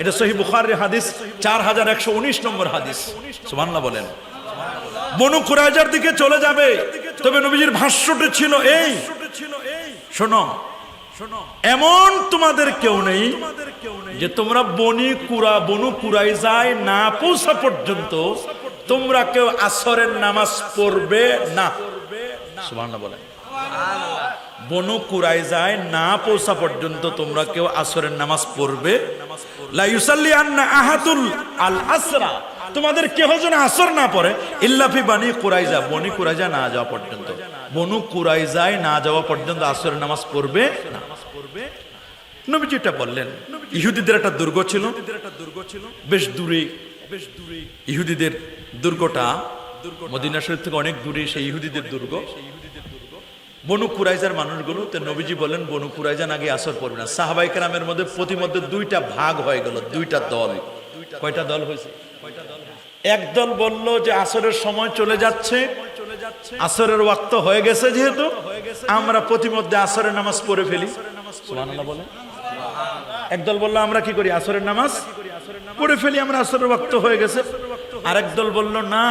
এটা সহিহ বুখারীর হাদিস, 4119 নম্বর হাদিস। সুবহানাল্লাহ বলেন। বনু কুরাইজার দিকে চলে যাবে। তবে নবীজির ভাষ্যটি ছিল এই, শোনো, এমন তোমাদের কেউ নেই যে তোমরা বনু কুরাইজায় না পৌঁছা পর্যন্ত তোমরা কেউ আসরের নামাজ পড়বে না। সুবহানাল্লাহ বলেন। বনু কুরাইজায় না পৌঁছা পর্যন্ত তোমরা কেউ আসরের নামাজ পড়বে। লা ইউসাল্লি আন্না আহাতুল আল আসরা, তোমাদের কেহ যেন আসর না পড়ে ইল্লা ফি বানি কুরাইজা, বনি কুরাইজা না যাওয়া পর্যন্ত, বনু কুরাইজায় না যাওয়া পর্যন্ত আসরের নামাজ পড়বে না। নবীজি এটা বললেন। ইহুদিদের একটা দুর্গ ছিল, বেশ দূরে। ইহুদিদের দুর্গটা মদিনা শরীফ থেকে অনেক দূরে, সেই ইহুদিদের দুর্গ। বনু কুরাইজার মানুষগুলো, তো নবীজি বলেন বনু কুরাইজা নাকি আসর পড়বে না। সাহাবায়ে কেরামের মধ্যে প্রতিমধ্যে দুইটা ভাগ হয়ে গেল, দুইটা দল। কয়টা দল হয়েছে? একদল বলল যে আসরের সময় চলে যাচ্ছে, আসরের ওয়াক্ত হয়ে গেছে, যেহেতু আমরা প্রতিমধ্যে আসরের নামাজ পড়ে ফেলি। সুবহানাল্লাহ বলেন। একদল বলল আমরা কি করি, আসরের নামাজ পড়ে ফেলি, আমরা আসরের ওয়াক্ত হয়ে গেছে। আরেক দল বলল না,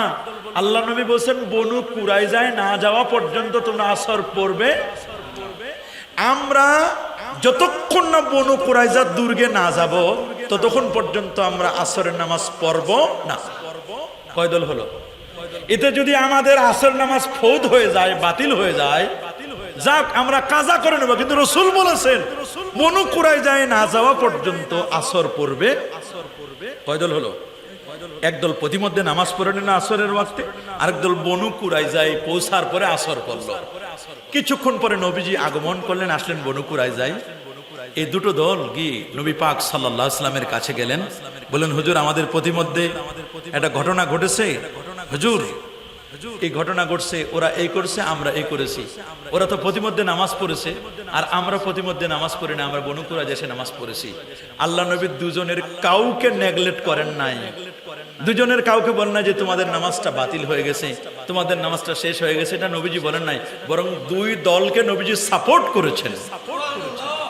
আল্লাহ নবী বলেছেন বনু কুরাইজায় না যাওয়া পর্যন্ত তোমরা আসর পড়বে, আমরা যতক্ষণ না বনু কুরাইজা দুর্গে না যাব ততক্ষণ পর্যন্ত আমরা আসরের নামাজ পড়ব না। কয় দল হলো? এতে যদি আমাদের আসর নামাজ ফৌত হয়ে যায়, বাতিল হয়ে যায়, যাক আমরা কাজা করে নেব, কিন্তু রাসূল বলেছেন বনু কুরাইজায় না যাওয়া পর্যন্ত আসর পড়বে। কয় দল হলো? একদল প্রতিমধ্যে নামাজ পড়ে নিল আসরের ওয়াক্তে, আরেক দল বনু কুরাইজায় পৌঁছার পরে আসর পড়ল। কিছুক্ষণ পরে নবীজি আগমন করলেন, আসলেন বনু কুরাইজায়। এই দুটো দল গিয়ে নবী পাক সাল্লাল্লাহু আলাইহি ওয়াসাল্লামের কাছে গেলেন, বললেন হুজুর আমাদের প্রতিমধ্যে একটা ঘটনা ঘটেছে, হুজুর এই ঘটনা ঘটছে, ওরা এই করছে, আমরা এই করেছি। ওরা তো প্রতিমধ্যে নামাজ পড়েছে আর আমরা প্রতিমধ্যে নামাজ পড়ি না, আমরা বনু কুরাইজা এসে নামাজ পড়েছি। আল্লাহ নবী দুজনের কাউকে নেগলেক্ট করেন নাই, দুজনের কাউকে বলেন না যে তোমাদের নামাজটা বাতিল হয়ে গেছে, তোমাদের নামাজটা শেষ হয়ে গেছে, এটা নবীজি বলেন নাই, বরং দুই দলকে নবীজি সাপোর্ট করেছেন।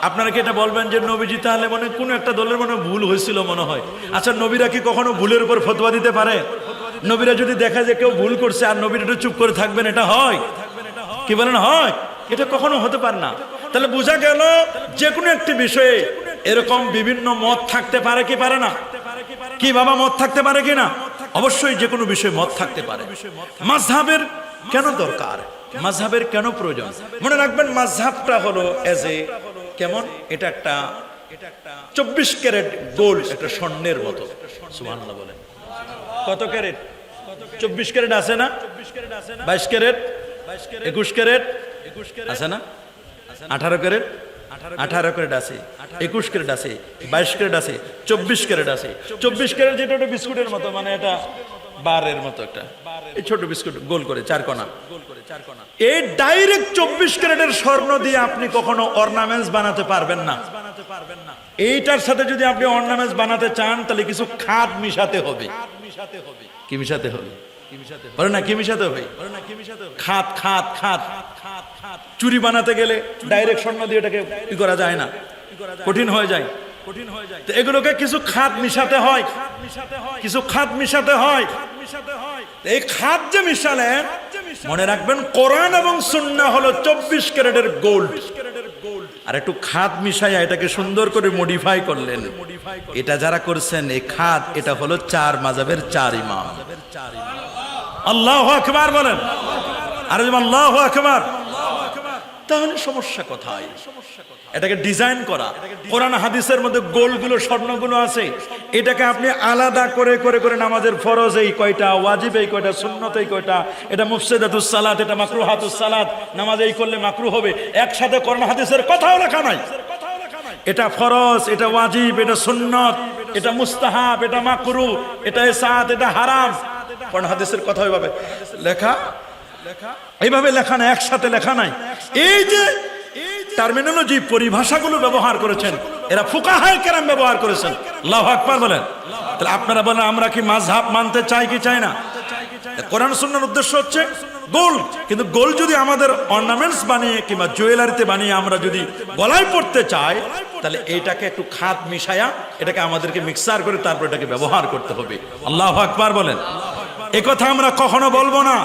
আপনারা কি এটা বলবেন যে নবীজি তাহলে মানে কোনো একটা দলের মনে ভুল হয়েছিল মনে হয়? আচ্ছা, নবীরা কি কখনো ভুলের উপর ফতোয়া দিতে পারে? নবীরা যদি দেখা যায় কেউ ভুল করছে আর নবীরা একটু চুপ করে থাকবেন, এটা হয়? কি বলেন, হয়? এটা কখনো হতে পারে না। তাহলে বোঝা গেল যে কোনো একটি বিষয়ে এরকম বিভিন্ন মত থাকতে পারে কি পারে না? কি বাবা, মত থাকতে পারে কি না? অবশ্যই যে কোনো বিষয়ে মত থাকতে পারে। মাযহাবের কেন দরকার, মাযহাবের কেন প্রয়োজন? মনে রাখবেন মাযহাবটা হলো কেমন, এটা একটা 24 ক্যারেট গোল্ড, একটা স্বর্ণের মতো। সুবহানাল্লাহ বলেন। কত ক্যারেট? 24 ক্যারেট আছে না? 22 ক্যারেট, 21 ক্যারেট আছে না? 18 ক্যারেট, 18 ক্যারেট আছে, 21 ক্যারেট আছে, 22 ক্যারেট আছে, 24 ক্যারেট আছে। 24 ক্যারেট যেটা একটা বিস্কুটের মতো, মানে এটা বারের মতো একটা এই ছোট বিস্কুট, গোল করে 4 কোণা। এই ডাইরেক্ট 24 ক্যারেটের স্বর্ণ দিয়ে আপনি কখনো অর্নামেন্টস বানাতে পারবেন না। এইটার সাথে যদি আপনি অর্নামেন্টস বানাতে চান, তাহলে কিছু খাদ মিশাতে হবে। কি মিশাতে হবে? বলে না কি মিশাতে হবে? খাদ খাদ খাদ। চুরি বানাতে গেলে ডাইরেক্ট স্বর্ণ দিয়ে এটাকে কি করা যায় না, কঠিন হয়ে যায়। তো এগুলোকে কিছু খাদ মিশাতে হয়, কিছু খাদ মিশাতে হয়। এই খাদ যে মিশালেন, মনে রাখবেন কোরআন এবং সুন্নাহ হলো 24 ক্যারেটের গোল্ড। আর একটু খাদ মিশাইয়া এটাকে সুন্দর করে মডিফাই করলেন। এটা যারা করছেন এই খাদ, এটা হলো 4 মাযহাবের 4 ইমাম। আল্লাহু আকবার বলেন, আর আল্লাহু আকবার। তাহলে সমস্যা কোথায়? এটাকে ডিজাইন করা। কোরআন হাদিসের মধ্যে গোলগুলো, স্বর্ণগুলো আছে, এটাকে আপনি আলাদা করে করে করে নামাজের ফরজ এই কয়টা, ওয়াজিব এই কয়টা, সুন্নত এই কয়টা, এটা মুফসিদাতুস সালাত, এটা মাকরুহাতুস সালাত, নামাজ এই করলে মাকরু হবে, একসাথে কোরআন হাদিসের কথাও লেখা নাই। এটা ফরজ, এটা ওয়াজিব, এটা সুন্নত, এটা মুস্তাহাব, এটা মাকরু, এটা ইসাত, এটা হারাম। কোরআন হাদিসের কথা ওইভাবে লেখা, এইভাবে লেখা নাই, একসাথে লেখা নাই। এই যে টার্মিনোলজি, পরিভাষাগুলো ব্যবহার করেছেন এরা ফুকাহায়ে কেরাম ব্যবহার করেছেন। আল্লাহু আকবার বলেন। তাহলে আপনারা বলেন আমরা কি মাযহাব মানতে চাই কি চাই না? কোরআন সুন্নাহর উদ্দেশ্য হচ্ছে গোল্ড, কিন্তু গোল্ড যদি আমাদের অর্নামেন্টস বানিয়ে কিংবা জুয়েলারিতে বানিয়ে আমরা যদি গলায় পড়তে চাই, তাহলে এইটাকে একটু খাদ মিশায়া এটাকে আমাদেরকে মিক্সার করে তারপর এটাকে ব্যবহার করতে হবে। আল্লাহু আকবার বলেন। এ কথা আমরা কখনো বলবো না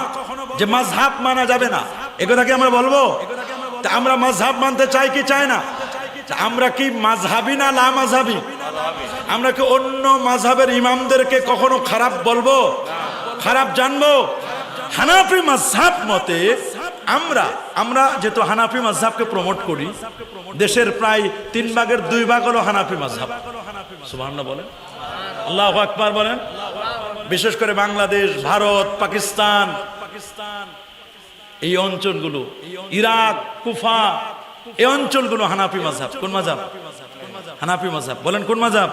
যে মাযহাব মানা যাবে না, এ কথা কি আমরা বলবো? আমরা মাযহাব মানতে চাই কি চাই না? আমরা কি মাযহাবি না লা মাযহাবি? আমরা কি অন্য মাযহাবের ইমামদেরকে কখনো খারাপ বলবো, খারাপ জানবো? হানাফি মাযহাব মতে আমরা যেহেতু হানাফি মাযহাবকে প্রমোট করি, দেশের প্রায় 3 ভাগের 2 ভাগ হলো হানাফি মাযহাব। সুবহানাল্লাহ বলেন, আল্লাহু আকবার বলেন। বিশেষ করে বাংলাদেশ, ভারত, পাকিস্তান, এই অঞ্চলগুলো, ইরাক, কুফা, এই অঞ্চলগুলো হানাফি মাযহাব। কোন মাযহাব? হানাফি মাযহাব। বলেন কোন মাযহাব?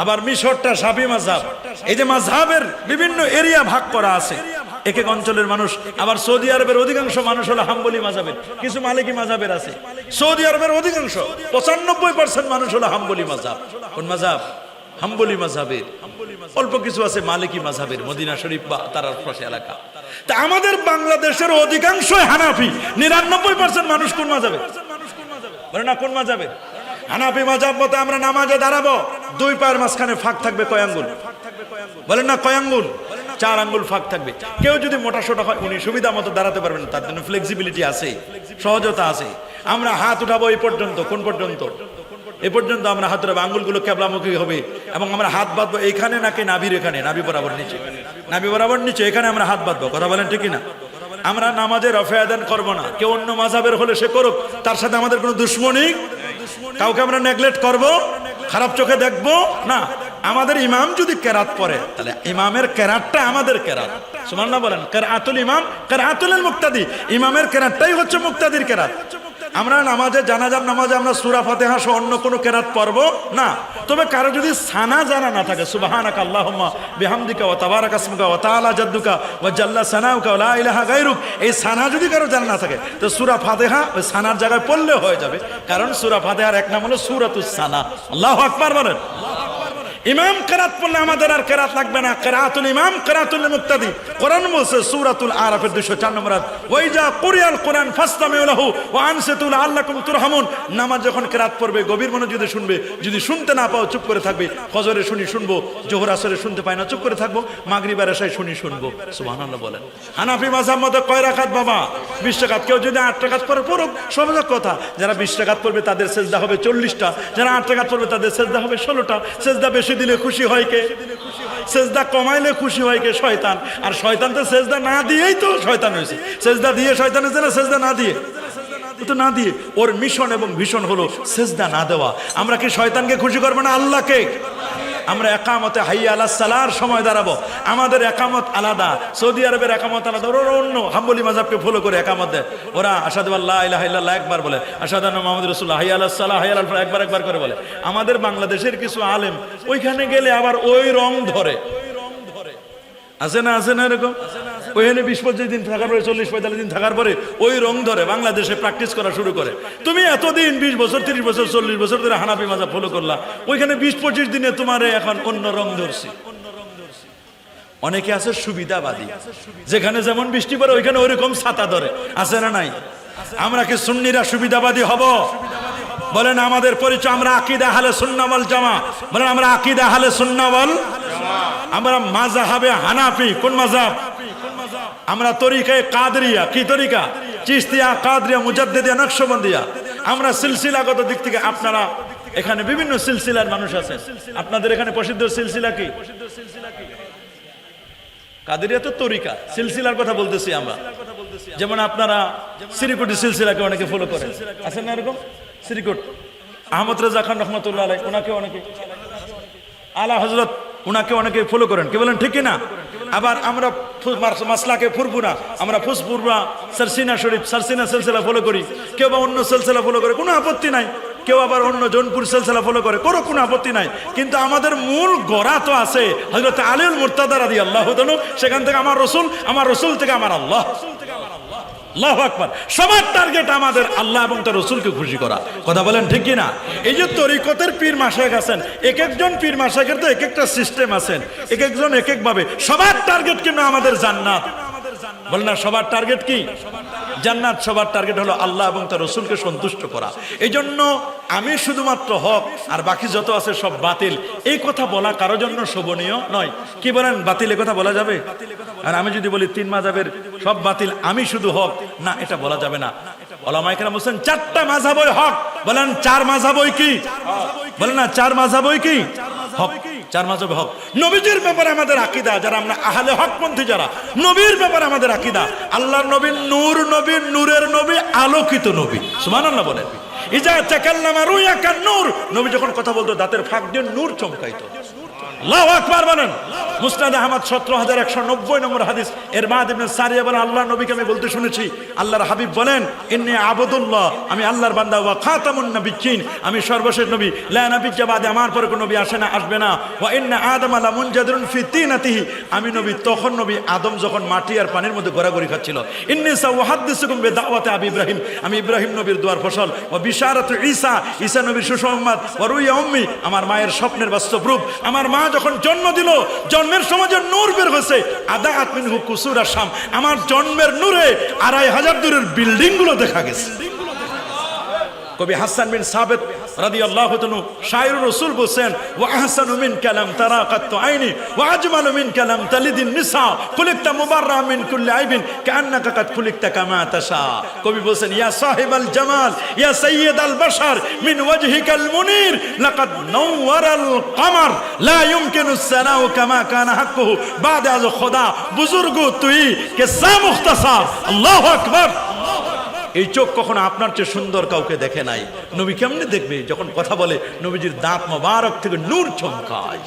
আবার মিশরটা শাফি মাযহাব। এই যে মাযহাবের বিভিন্ন এরিয়া ভাগ করা আছে এক এক অঞ্চলের মানুষ। আবার সৌদি আরবের অধিকাংশ মানুষ হলো হাম্বলি মাযহাবের, কিছু মালিকি মাযহাবের আছে। সৌদি আরবের অধিকাংশ 95% মানুষ হলো হাম্বলি মাযহাব। কোন মাযহাব? হাম্বলি মাযহাবের। অল্প কিছু আছে মালিকি মাযহাবের, মদিনা শরীফ বা তার আশপাশে এলাকা। তা আমাদের বাংলাদেশের অধিকাংশই হানাফি। 99% মানুষ কোন মাযহাবে? বলে না কোন মাযহাবে? হানাফি মাযহাব মতে আমরা নামাজে দাঁড়াবো, 2 পায়ের মাঝখানে ফাঁক থাকবে কয় আঙ্গুল? বলেন না কয় আঙ্গুল? 4 আঙ্গুল ফাঁক থাকবে। কেউ যদি মোটা সোটা হয় উনি সুবিধা মতো দাঁড়াতে পারবেন, তার জন্য ফ্লেক্সিবিলিটি আছে, সহজতা আছে। আমরা হাত উঠাবো এই পর্যন্ত। কোন পর্যন্ত? এ পর্যন্ত আমরা হাত উঠাবো, আঙ্গুলগুলো কেবলামুখী হবে এবং আমরা হাত বাঁধবো এইখানে নাকি নাভির এখানে, নাভি বরাবর নিচে, নাভি বরাবর নিচে, এখানে আমরা হাত বাঁধবো। কথা বলেন ঠিক না? আমরা নামাজে রফে আদান করবো না। কেউ অন্য মাযহাবের হলে সে করুক, তার সাথে আমাদের কোনো দুশ্মনী, কাউকে আমরা নেগলেক্ট করব, খারাপ চোখে দেখবো না। আমাদের ইমাম যদি কেরাত পড়ে, তাহলে ইমামের কেরাতটা আমাদের কেরাত। সুবহানাল্লাহ বলেন। কেরাতুল ইমাম কেরাতুল মুক্তাদি, ইমামের কেরাতটাই হচ্ছে মুক্তাদির কেরাত। আমরা নামাজে, জানাজার নামাজে আমরা সূরা ফাতিহা সহ অন্য কোনো কেরাত পড়বো না। তবে কারো যদি সানা জানা না থাকে, সুবহানাকা আল্লাহুম্মা বিহামদিকা ওয়া তাবারাকা ইসমুকা ওয়া তাআলা জাদ্দুকা ওয়া জাল্লা সানাউকা ওয়া লা ইলাহা গায়রুক, এই সানা যদি কারো জানা না থাকে, তো সূরা ফাতিহা ওই সানার জায়গায় পড়লে হয়ে যাবে। কারণ সূরা ফাতিহার এক নাম হলো সূরাতুস সানা। আল্লাহু আকবার বলেন। ইমাম কেরাত পড়লে আমাদের আর কেরাত লাগবে না। কেরাতুল ইমাম কেরাতুল মুক্তাদি। কোরআন বলছে সূরাতুল আরাফের 204 নম্বর আয়াত, ওয়াইজা কুরিয়াল কোরআন ফাসতামিউ লাহু ওয়া আনসিতু লাআল্লাকুম তুরহামুন। নামাজ যখন কেরাত পড়বে গভীর মনোযোগে যদি শুনবে, যদি শুনতে না পাও চুপ করে থাকবে। ফজরে শুনি শুনবো, জোহর আসরে শুনতে পাই না চুপ করে থাকবো, মাগরিব আর এশায় শুনি শুনবো। সুবহানাল্লাহ বলেন। হানাফি মাযহাব মতে কয় রাকাত বাবা? 20 রাকাত। কেউ যদি 8 রাকাত পড়ে পড়ুক, সহজ কথা। যারা 20 রাকাত পড়বে তাদের সেজদা হবে 40টা, যারা 8 রাকাত পড়বে তাদের সেজদা হবে 16টা। সেজদা বেশি দিলে খুশি হয় কে? সেজদা কমাইলে খুশি হয় কে? শয়তান। আর শয়তান তো সেজদা না দিয়েই তো শয়তান হয়েছে। সেজদা দিয়ে শয়তান হয়েছে না সেজদা না দিয়ে? তো না দিয়ে ওর মিশন এবং ভীষণ হলো সেজদা না দেওয়া। আমরা কি শয়তানকে খুশি করবো না আল্লাহকে? আমরা একামতে হাইয়া আলাস সালার সময় দাঁড়াবো, আমাদের একামত আলাদা, সৌদি আরবের একামত আলাদা, ওরা অন্য হাম্বলি মাযহাবকে ফলো করে একামত দেয়। ওরা আশহাদু আল্লা ইলাহা ইল্লাল্লাহ একবার বলে, আশহাদু আন্না মুহাম্মাদুর রাসূলুল্লাহ, হাইয়া আলাস সালাহ, হাইয়া আলাল ফালাহ একবার করে বলে। আমাদের বাংলাদেশের কিছু আলেম ওইখানে গেলে আবার ওই রং ধরে, আছে না এরকম? ওইখানে 20-25 দিন থাকার পরে, 40-45 দিন থাকার পরে ওই রং ধরে বাংলাদেশে প্র্যাকটিস করা শুরু করে। তুমি এতদিন 20 বছর 30 বছর 40 বছর ধরে হানাফি মাযহাব ফলো করলা, ওইখানে 20-25 দিনে তোমারে এখন অন্য রং ধরছি। অনেকে আছে সুবিধাবাদী, যেখানে যেমন বৃষ্টি পড়ে ওইখানে ওইরকম ছাতা ধরে, আছে না নাই? আমরা কি সুন্নিরা সুবিধাবাদী হব? বলেন আমাদের পরিচয়, আমরা আকীদা আহলে সুন্নাহ ওয়াল জামাত। বলেন আমরা আকীদা আহলে সুন্নাহ ওয়াল জামাত। আমরা মাযহাবে হানাফি। কোন মাযহাব? আমরা তরিকায়ে কাদরিয়া। কি তরিকা? চিশতিয়া, কাদরিয়া, মুজাদ্দিদিয়া, নকশবন্দিয়া। আমরা সিলসিলাগত দিক থেকে, আপনারা এখানে বিভিন্ন সিলসিলার মানুষ আছেন, আপনাদের এখানে প্রসিদ্ধ সিলসিলা কি? কাদেরিয়া তো তরিকা, সিলসিলার কথা বলতেছি আমরা। যেমন আপনারা শ্রীকুটি সিলসিলাকে অনেকে ফলো করেন, আছেন না এরকম? শ্রীকুট আহমদ রেজা খান রহমতুল্লাহ আলাইহি, ওনাকে অনেকে, আলা হযরত ওনাকে অনেকে ফলো করেন। কি বলেন, ঠিক না? আবার আমরা মাসলাকে ফুরফুরা, আমরা ফুসফুররা সারসিনা শরীফ, সারসিনা সিলসিলা ফলো করি। কেউ বা অন্য সিলসিলা ফলো করে, কোনো আপত্তি নাই। কেউ আবার অন্য জৌনপুর সিলসিলা ফলো করে, কোনো আপত্তি নাই। কিন্তু আমাদের মূল গোড়া তো আছে হযরত আলীউল মুরতাদা রাদিয়াল্লাহু তাআলা। সেখান থেকে আমার রসুল থেকে আমার আল্লাহ। আল্লাহু আকবার। সবার টার্গেট আমাদের আল্লাহ এবং তার রসুলকে খুশি করা। কথা বলেন ঠিক কি না? এই যে তরিকতের পীর মাশায়েখ আছেন, এক একজন পীর মাশায়েখের তো এক একটা সিস্টেম আছেন, এক একজন এক এক ভাবে। সবার টার্গেট কিন্তু আমাদের জান্নাত। বলেন না, সবার টার্গেট কি? জান্নাত। সবার টার্গেট হলো আল্লাহ এবং তার রসুলকে সন্তুষ্ট করা। এই জন্য আমি শুধুমাত্র হক আর বাকি যত আছে সব বাতিল, এই কথা বলা কারোর জন্য শোভনীয় নয়। কি বলেন, বাতিল এ কথা বলা যাবে? আর আমি যদি বলি 3 মাযহাবের সব বাতিল, আমি শুধু হক, না, এটা বলা যাবে না। উলামায়ে কেরাম বলেন 4টা মাযহাবই হক। বলেন 4 মাযহাবই কি? বলেন না, 4 মাযহাবই কি? হক। 4 মাযহাব হক। নবীজির ব্যাপারে আমাদের আকীদা, যারা আমরা আহলে হকপন্থী, যারা নবীর ব্যাপারে আমাদের আকীদা, আল্লাহর নবী নূর নবী, নূরের নবী, আলোকিত নবী। সুবহানাল্লাহ বলেন। ইজা তাকাল্লামা রুয়া কান নূর, নবী যখন কথা বলতো দাঁতের ফাঁক দিয়ে নূর চমকাইতো। আল্লাহু আকবার বলেন। মুসনাদ আহমদ 17190 নম্বর হাদিস। ইরবাদ ইবনে সারিয়া বলেন, আল্লাহর নবীকে আমি বলতে শুনেছি, আল্লাহর হাবিব বলেন, ইন্নী আবুদুল্লাহ, আমি আল্লাহর বান্দা, ওয়া খাতামুন নাবিয়্যিন, আমি সর্বশেষ নবী, লা নাবিয়্যা বাদে, আমার পরে কোনো নবী আসে না, আসবে না। ওয়া ইন্না আদামা লামুনজাদিরুন ফি তিনাতিহি, আমি নবী তখন নবী আদম যখন মাটি আর পানির মধ্যে ঘোরাঘুরি খাচ্ছিল। ইন্নী সাউহাদ্দিসুকুম বিদাওয়াতি আবি ইব্রাহিম, আমি ইব্রাহিম নবীর দোয়ার ফসল। ওয়া বিশারাতু ঈসা নবীর সুসংবাদ। ওয়া রুইয়া উম্মি, আমার মায়ের স্বপ্নের বাস্তব রূপ। আমার মা যখন জন্ম দিল, জন্মের সময় যে নূর বের হয়েছে, আদাআত মিনহু কুসুরা শাম, আমার জন্মের নূরে 2500 দূরের বিল্ডিং গুলো দেখা গেছে। কবি হাসান বিন সাবিত রাদিয়াল্লাহু তাআলা শায়রুর রাসূল বলেন, ওয়া আহসানু মিন কালাম তারাকাত আইনি ওয়া আজমালু মিন কালাম তালিদিন নিসা খুলিকতা মুবাররা মিন কুল্লি আইবিন কান্নাকা কাদ খুলিকতা কামা তাশা। কবি বলেন, ইয়া সাহিবাল জামাল ইয়া সাইয়্যিদাল বাশার মিন ওয়াজহিকাল মুনির লাকাদ নাওয়ারাল কমার লা ইউমকিনু সানাউ কামা কানা হাক্কুহু বাদে আজ খোদা বুজুর্গ তুই কে সা মুখতাসার। আল্লাহু আকবার। এই চোখ কখনো আপনার চেয়ে সুন্দর কাউকে দেখে নাই। নবী কেমনে দেখবে? যখন কথা বলে নবীজির দাঁত মোবারক থেকে নূর চমকায়।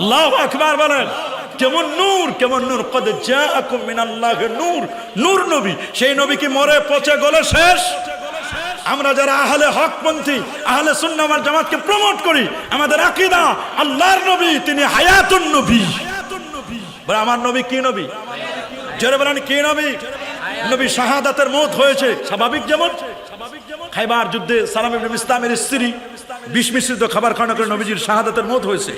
আল্লাহু আকবার বলেন। কেমন নূর, কেমন নূর। কদ জাআকুম মিনাল্লাহি নূর, নূর নবী। সেই নবী কি মরে পচে গলে শেষ? আমরা যারা আহলে হকপন্থী, আহলে সুন্নাহ ওয়াল জামাতকে প্রমোট করি, আমাদের আকীদা আল্লাহর নবী তিনি হায়াতুন নবী। বলে আমার নবী কি নবী? জোরে বলেন, কি নবী? নবী শাহাদাতের মওত হয়েছে স্বাভাবিক। যেমন খাইবার যুদ্ধে সালাম ইবনে মিসতামের স্ত্রী বিষ মিশ্রিত খাবার খাওয়া করে নবীজির শাহাদাতের মওত হয়েছে।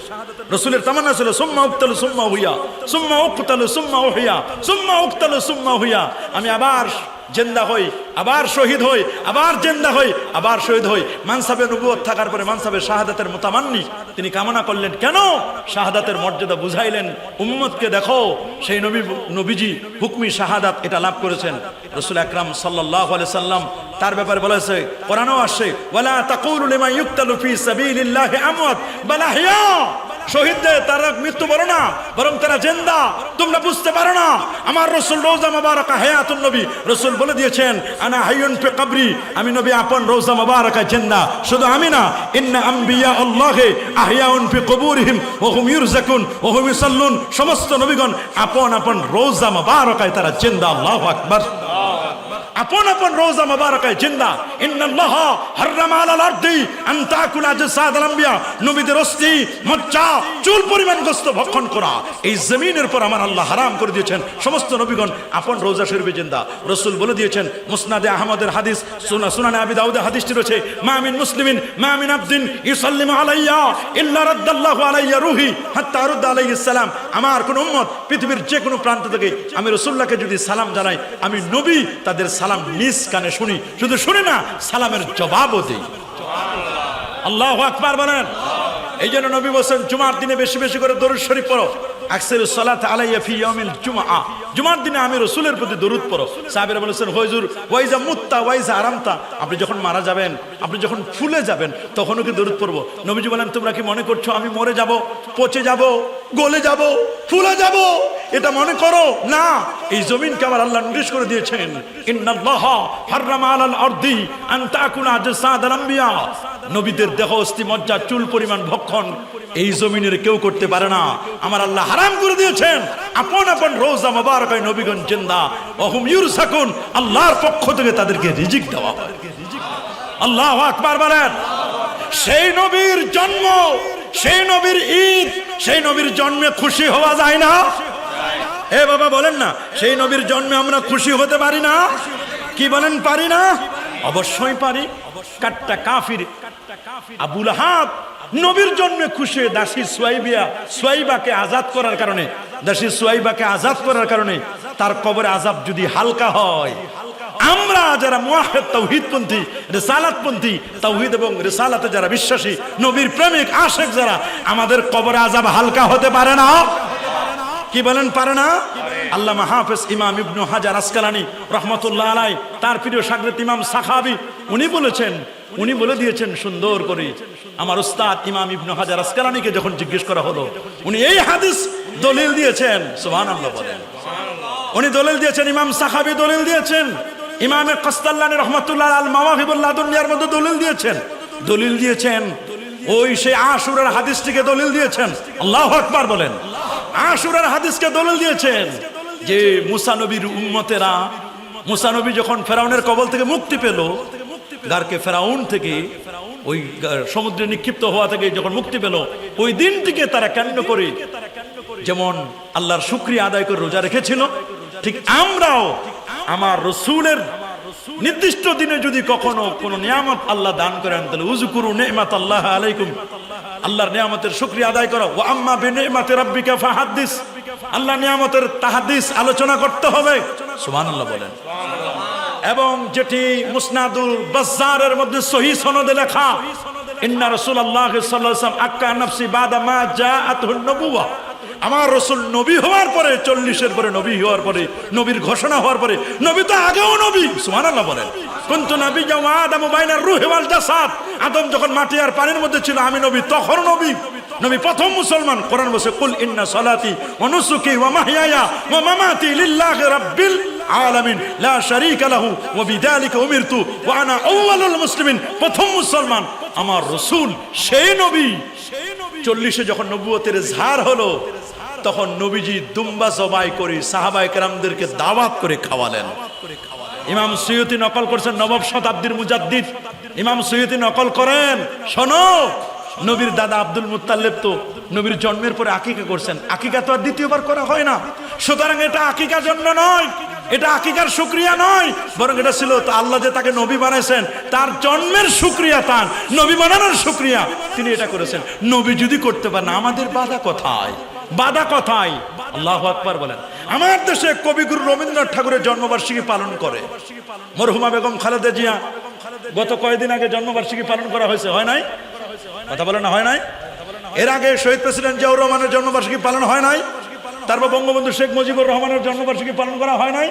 রাসূলের তামান্না ছিল সুম্মা উক্তালু সুম্মা হুইয়া, সুম্মা উক্তালু সুম্মা হুইয়া, সুম্মা উক্তালু সুম্মা হুইয়া। আমি আবার জিন্দা হই, আবার শহীদ হই, আবার জিন্দা হই, আবার শহীদ হই। মানসাবে নবুয়ত থাকার পরে মানসাবে শাহাদাতের মুতামান্নি তিনি কামনা করলেন। কেন? শাহাদাতের মর্যাদা বুঝাইলেন উম্মতকে। দেখো সেই নবীজি হুকমি শাহাদাত এটা লাভ করেছেন। রাসূল আকরাম সাল্লাল্লাহু আলাইহি সাল্লাম তার ব্যাপারে বলেছে, কোরআনেও আসে, ওয়ালা তাকুলু লিমান ইউক্তালু ফি সাবিলিল্লাহি আমওয়াত বাল আহইয়া। শহীদদের তারা মৃত্যু বলো না, বরং তারা জিন্দা। তোমরা বুঝতে পারো না আমার রাসূল রওজা মুবারাকা হায়াতুন নবী। রাসূল বলে দিয়েছেন আনা হাইয়ুন ফি কবরি, আমি নবী আপন রওজা মুবারাকা জিন্দা। শুধু আমি না, ইন্না আম্বিয়া আল্লাহি আহইয়াউন ফি কুবুরিহিম ওয়া হুম ইরযাকুন ওয়া হুম ইসাল্লুন। সমস্ত নবীগণ আপন আপন রওজা মুবারাকায় তারা জিন্দা। আল্লাহু আকবার। আপন আপন রওজা মুবারাকায় জিন্দা। ইন্নাল্লাহ হারামা আলাল আরদি আন তাকুলা জাসাদাল আম্বিয়া, নবীদের অস্থি মজ্জা চুল পরিমাণ গোশত ভক্ষণ করা এই জমিনের পর আমার আল্লাহ হারাম করে দিয়েছেন। সমস্ত নবীগণ আপন রওজা শরীফে জিন্দা। রাসূল বলে দিয়েছেন, মুসনাদে আহমদের হাদিস, সুনানে আবি দাউদের হাদিসটি রয়েছে, মা মিন মুসলিমিন মা মিন আবদিন ইউসাল্লিমু আলাইয়া ইল্লা রাদ্দাল্লাহু আলাইয়া রূহি হাত্তা আরুদ্দা আলাইহিস সালাম। আমার কোন উম্মত পৃথিবীর যে কোনো প্রান্ত থেকে আমি রাসূলুল্লাহকে যদি সালাম জানাই, আমি নবী তাদের সালাম নিজ কানে শুনি, শুধু শুনি না, সালামের জবাবও দিই। আল্লাহু আকবার বলেন। এই জন্য নবী বলেন জুমার দিনে বেশি বেশি করে দরুদ শরীফ পড়ো। আকসারুস সালাত আলাইয়া ফি ইয়াউমিল জুমআ, জুমার দিনে আমি রাসূলের প্রতি দরুদ পড়ো। সাহাবীরা বলেছেন হুজুর ওয়াইজা মুত্তা ওয়াইজা আরামতা, আপনি যখন মারা যাবেন, আপনি যখন ফুলে যাবেন, তখনও কি দরুদ পড়বো? নবীজি বলেন তোমরা কি মনে করছো আমি মরে যাব, পচে যাব, গলে যাব, ফুলে যাব, এটা মনে করো না। এই জমিনকে আমার আল্লাহ নির্দেশ করে দিয়েছেন, ইন্নাল্লাহ হারামা আলাল আরদি আন তাকুলা জাসাদাল আম্বিয়া, নবীদের দেহ অস্থি মজ্জা চুল পরিমাণ ভক্ষণ এই জমিনের কেউ করতে পারে না। আমার আল্লাহ হারাম করে দিয়েছেন। আপন আপন রওজা মুবারাকায় নবীগণ জিন্দা। ওয়া হুম ইউরযাকুন, আল্লাহর পক্ষ থেকে তাদেরকে রিজিক দেওয়া হয়। আল্লাহু আকবার বলেন। সেই নবীর জন্ম, সেই নবীর ঈদ, সেই নবীর জন্মে খুশি হওয়া যায় না? এ বাবা বলেন না, সেই নবীর জন্মে আমরা খুশি হতে পারি না? কি বলেন পারি না? অবশ্যই পারি। কাট্টা কাফির আবু লাহাব নবীর জন্মে খুশি হয়ে দাসী সুয়াইবাকে আজাদ করার কারণে, দাসী সুয়াইবাকে আজাদ করার কারণে তার কবরে আযাব যদি হালকা হয়, আমরা যারা মুওয়াহহিদ তাওহীদপন্থী, রিসালাতপন্থী, তাওহীদ এবং রিসালাতে যারা বিশ্বাসী, নবীর প্রেমিক আশিক যারা, আমাদের কবরে আযাব হালকা হতে পারে না? কি বলেন পারে না? আল্লামা হাফেজ ইমাম ইবনু হাজার আসকালানী রহমতুল্লাহ আলাই, তার প্রিয় শাগির্দ ইমাম সাখাবী, উনি বলেছেন, উনি বলে দিয়েছেন সুন্দর করে। আমার উস্তাদ ইমাম ইবনু হাজার আসকালানীকে যখন জিজ্ঞেস করা হলো, উনি এই হাদিস দলিল দিয়েছেন। সুবহানাল্লাহ বলেন। উনি দলিল দিয়েছেন, ইমাম সাখাবী দলিল দিয়েছেন, ইমামে কাসতাল্লানী রহমতুল্লাহ আল মাওয়াহিবুল লাদুনিয়ার মধ্যে দলিল দিয়েছেন, দলিল দিয়েছেন ওই সেই আশুরার হাদিসটিকে দলিল দিয়েছেন। আল্লাহু আকবার বলেন। আশুরার হাদিসকে দলিল দিয়েছেন যে মুসা নবীর উম্মতেরা, মুসা নবী যখন ফেরাউনের কবল থেকে মুক্তি পেল, গারকে ফেরাউন থেকে, ওই সমুদ্রে নিক্ষিপ্ত হওয়া থেকে যখন মুক্তি পেল, ওই দিনটিকে তারা কেন্দ্র করে যেমন আল্লাহর শুকরিয়া আদায় করে রোজা রেখেছিল, ঠিক আমরাও আমার রাসূলের নির্দিষ্ট দিনে যদি কখনো কোনো নিয়ামত আল্লাহ দান করেন, তাহলে উযকুরু নি'মাতাল্লাহ আলাইকুম, আল্লাহর নিয়ামতের শুকরিয়া আদায় করো। ওয়া আম্মা বিনি'মাতি রাব্বিকা ফাহাদ্দিস, আল্লাহ নিয়ামতের তাহাদ্দিস আলোচনা করতে হবে। সুবহানাল্লাহ বলেন। এবং যেটি মুসনাদুল বাজ্জারের মধ্যে সহিহ সনদে লেখা, ইন্না রাসূলুল্লাহ সাল্লাল্লাহু আলাইহি ওয়াসাল্লাম আক্কা নাফসি বাদা মা জাআতুন নবুওয়া, আমার রাসূল নবী হওয়ার পরে, 40-এর পরে নবী হওয়ার পরে, নবীর ঘোষণা হওয়ার পরে, নবী তো আগেও নবী। সুবহানাল্লাহ বলেন। কুনতু নাবিয়্যান ওয়া আদামু বাইনার রূহি ওয়াল জাসাদ, আদম যখন মাটি আর পানির মধ্যে ছিল, আমি নবী তখন নবী। নবী প্রথম মুসলমান। কোরআন বলে কুল ইন্না সালাতি ওয়া নুসুকি ওয়া মাহইয়ায়া ওয়া মামাতি লিল্লাহি রাব্বিল আলামিন লা শারীকা লাহু ওয়া বিযালিকা উমিরতু ওয়া আনা আউয়ালুল মুসলিমিন। প্রথম মুসলমান আমার রাসূল, সেই নবী। 40-এ যখন নবুয়তের ঝাড় হলো, তখন নবীজি দুম্বা জবাই করে সাহাবায়ে কেরামদেরকে দাওয়াত করে খাওয়ালেন। ইমাম সুয়ুতী নকল করছেন, নবম শতাব্দীর মুজাদ্দিদ ইমাম সুয়ুতী নকল করেন, শোনো, নবীর দাদা আব্দুল মুত্তালিব তো নবীর জন্মের পরে আকিকা করছেন। আকিকা তো আর দ্বিতীয়বার করা হয় না, সুতরাং এটা আকিকার জন্য নয়, এটা আকিকার শুকরিয়া নয়, বরং এটা ছিল তো আল্লাহ যে তাকে নবী বানাইছেন, তার জন্মের শুকরিয়া, তার নবী বানানোর শুকরিয়া, তিনি এটা করেছেন। নবী যদি করতে পারেন, আমাদের বাধা কোথায়? বাধা কোথায়? আল্লাহু আকবার বলেন। আমার দেশে কবিগুরু রবীন্দ্রনাথ ঠাকুরের জন্মবার্ষিকী পালন করে মরহুমা বেগম খালেদা জিয়া। গত কয়েকদিন আগে জন্মবার্ষিকী পালন করা হয়েছে, হয় নাই? কথা বলে না, হয় নাই? এর আগে শহীদ প্রেসিডেন্ট জিয়াউর রহমানের জন্মবার্ষিকী পালন হয় নাই? তারপর বঙ্গবন্ধু শেখ মুজিবুর রহমানের জন্মবার্ষিকী পালন করা হয় নাই?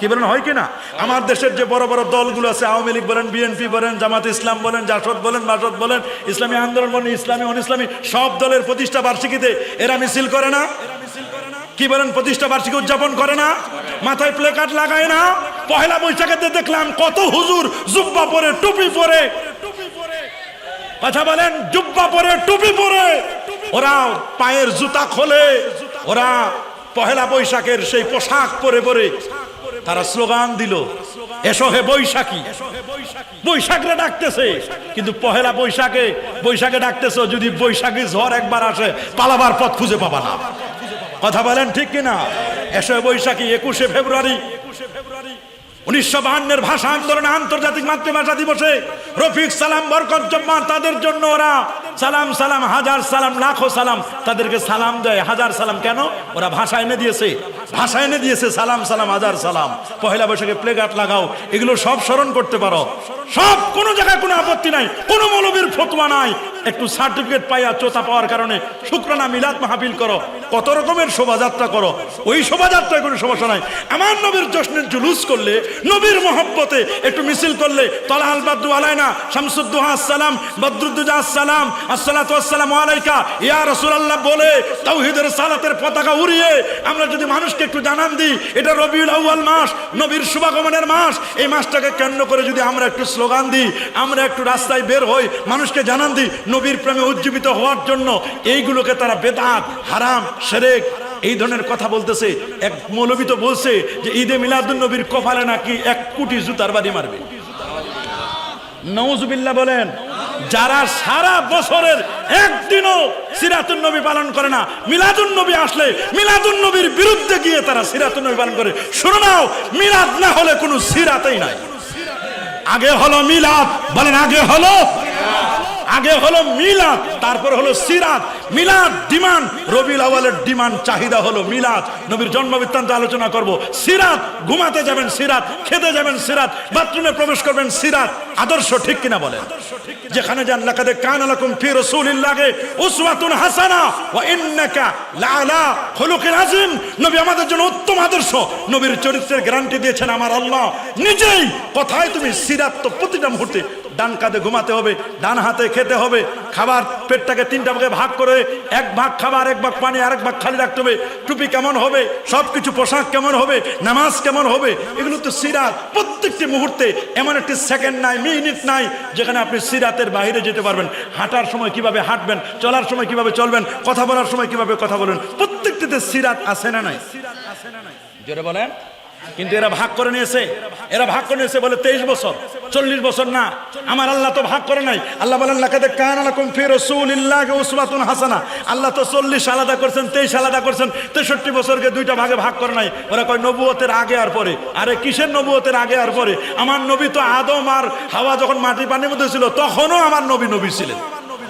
কি বলেন, হয় কিনা? আমার দেশের যে বড় বড় দলগুলো আছে, আওয়ামী লীগ বলেন, বিএনপি বলেন, জামাত ইসলাম বলেন, জাসদ বলেন, মাসদ বলেন, ইসলামী আন্দোলন বলেন, ইসলামী অন ইসলামী, সব দলের প্রতিষ্ঠা বার্ষিকীতে এরা মিছিল করে না? কি বলেন, প্রতিষ্ঠা বার্ষিকী উদযাপন করে না? মাথায় প্লেকার্ড লাগায় না? পহেলা বৈশাখেতে দেখলাম কত হুজুর জুব্বা পরে, টুপি পরে, কথা বলেন, জুব্বা পরে, টুপি পরে, ওরা পায়ের জুতা খোলে, ওরা পহেলা বৈশাখের সেই পোশাক পরে পরে তারা স্লোগান দিল, এসো হে বৈশাখী। বৈশাখে ডাকতেছে, কিন্তু পহেলা বৈশাখে ডাকতেছে, যদি বৈশাখী ঝড় একবার আসে পালাবার পথ খুঁজে পাবা না। কথা বলেন ঠিক কিনা? এসো হে বৈশাখী 21শে ফেব্রুয়ারি 1952-এর ভাষা আন্দোলনে আন্তর্জাতিক মাতৃভাষা দিবসে রফিক সালাম, বরকত জব্বার, তাদের জন্য ওরা সালাম সালাম, হাজার সালাম, লাখো সালাম, তাদেরকে সালাম দেয়, হাজার সালাম। কেন? ওরা ভাষা এনে দিয়েছে, সালাম সালাম, হাজার সালাম। পহেলা বৈশাখে প্লেকার্ড লাগাও, এগুলো সব স্মরণ করতে পারো, সব, কোনো জায়গায় কোনো আপত্তি নাই, কোনো মৌলবীর ফতোয়া নাই। একটু সার্টিফিকেট পাইয়া চোতা পাওয়ার কারণে শুকরানা মিলাদ মাহফিল করো, কত রকমের শোভাযাত্রা করো, ওই শোভাযাত্রায় কোনো সমস্যা নাই। আমার নবীর জশ্নের জুলুস করলে, নবীর মহব্বতে একটু মিছিল করলে, তলাহাল বাদ্দু আলাইনা শামসুদ্দোহা আসসালাম, বদরুদ্দোজা আসসালাম, আসসালাতু আসসালামু আলাইকা ইয়া রাসূলুল্লাহ বলে তাওহীদের সালাতের পতাকা উড়িয়ে আমরা যদি মানুষকে একটু জানান দিই, এটা রবিউল আউয়াল মাস, নবীর শুভাগমনের মাস, এই মাসটাকে কেন্দ্র করে যদি আমরা একটু স্লোগান দিই, আমরা একটু রাস্তায় বের হই, মানুষকে জানান দিই নবীর প্রেমে উজ্জীবিত হওয়ার জন্য, এইগুলোকে তারা বেদাত, হারাম, শিরক, এই ধরনের কথা বলতেছে। এক মৌলবী তো বলছে যে ঈদে মিলাদুন নবীর কপালে নাকি 1 কোটি জুতার বাড়ি মারবে। নাউজুবিল্লাহ বলেন। যারা সারা বছরের একদিনও সিরাতুন নবী পালন করে না, মিলাদুন নবী আসলে মিলাদুন নবীর বিরুদ্ধে গিয়ে তারা সিরাতুন নবী পালন করে। শুনো নাও, মিলাদ না হলে কোনো সিরাতই নাই। আগে হলো মিলাদ, বলেন আগে হলো মিলাদ, তারপর হলো সিরাত। মিলাদ ডিমান্ড, রবিউল আউয়ালের ডিমান্ড, চাহিদা হলো মিলাদ, নবীর জন্ম বৃত্তান্ত আলোচনা করব। সিরাত, ঘুমাতে যাবেন সিরাত, খেতে যাবেন সিরাত, বাথরুমে প্রবেশ করবেন সিরাত। আদর্শ ঠিক কিনা বলেন? যেখানে যান, লাকাদ কানা লাকুম ফি রাসূলিল্লাহি উসওয়াতুন হাসানা ওয়া ইন্নাকা লাআলা খুলুকিন আযীম। নবী আমাদের জন্য উত্তম আদর্শ, নবীর চরিত্রের গ্যারান্টি দিয়েছেন আমার আল্লাহ নিজেই। কথায় তুমি সিরাত তো প্রতিটা মুহূর্তে, ডান কাঁধে ঘুমাতে হবে, ডান হাতে খেতে হবে, খাবার পেটটাকে 3টা ভাগে ভাগ করে 1 ভাগ খাবার, 1 ভাগ পানি, আর 1 ভাগ খালি রাখতে হবে। টুপি কেমন হবে, সবকিছু, পোশাক কেমন হবে, নামাজ কেমন হবে, এগুলো তো সিরাত। প্রত্যেকটি মুহূর্তে এমন একটি সেকেন্ড নাই, মিনিট নাই যেখানে আপনি সিরাতের বাইরে যেতে পারবেন। হাঁটার সময় কিভাবে হাঁটবেন, চলার সময় কিভাবে চলবেন, কথা বলার সময় কিভাবে কথা বলবেন, প্রত্যেকটিতে সিরাত আছে না নাই? জোরে বলেন। কিন্তু এরা ভাগ করে নিয়েছে, বলে 23 বছর, 40 বছর না। আমার আল্লাহ তো ভাগ করে নাই। আল্লাহ বলেন লাকাদ কানা লাকুম ফি রাসূলিল্লাহি উসওয়াতুন হাসানা। আল্লাহ তো 40 আলাদা করছেন, 23 আলাদা করছেন, 63 বছরকে 2টা ভাগে ভাগ করে নাই। ওরা কয় নবুয়তের আগে আর পরে। আরে কিসের নবুয়তের আগে আর পরে? আমার নবী তো আদম আর হাওয়া যখন মাটি পানির মধ্যে ছিল তখনও আমার নবী ছিলেন।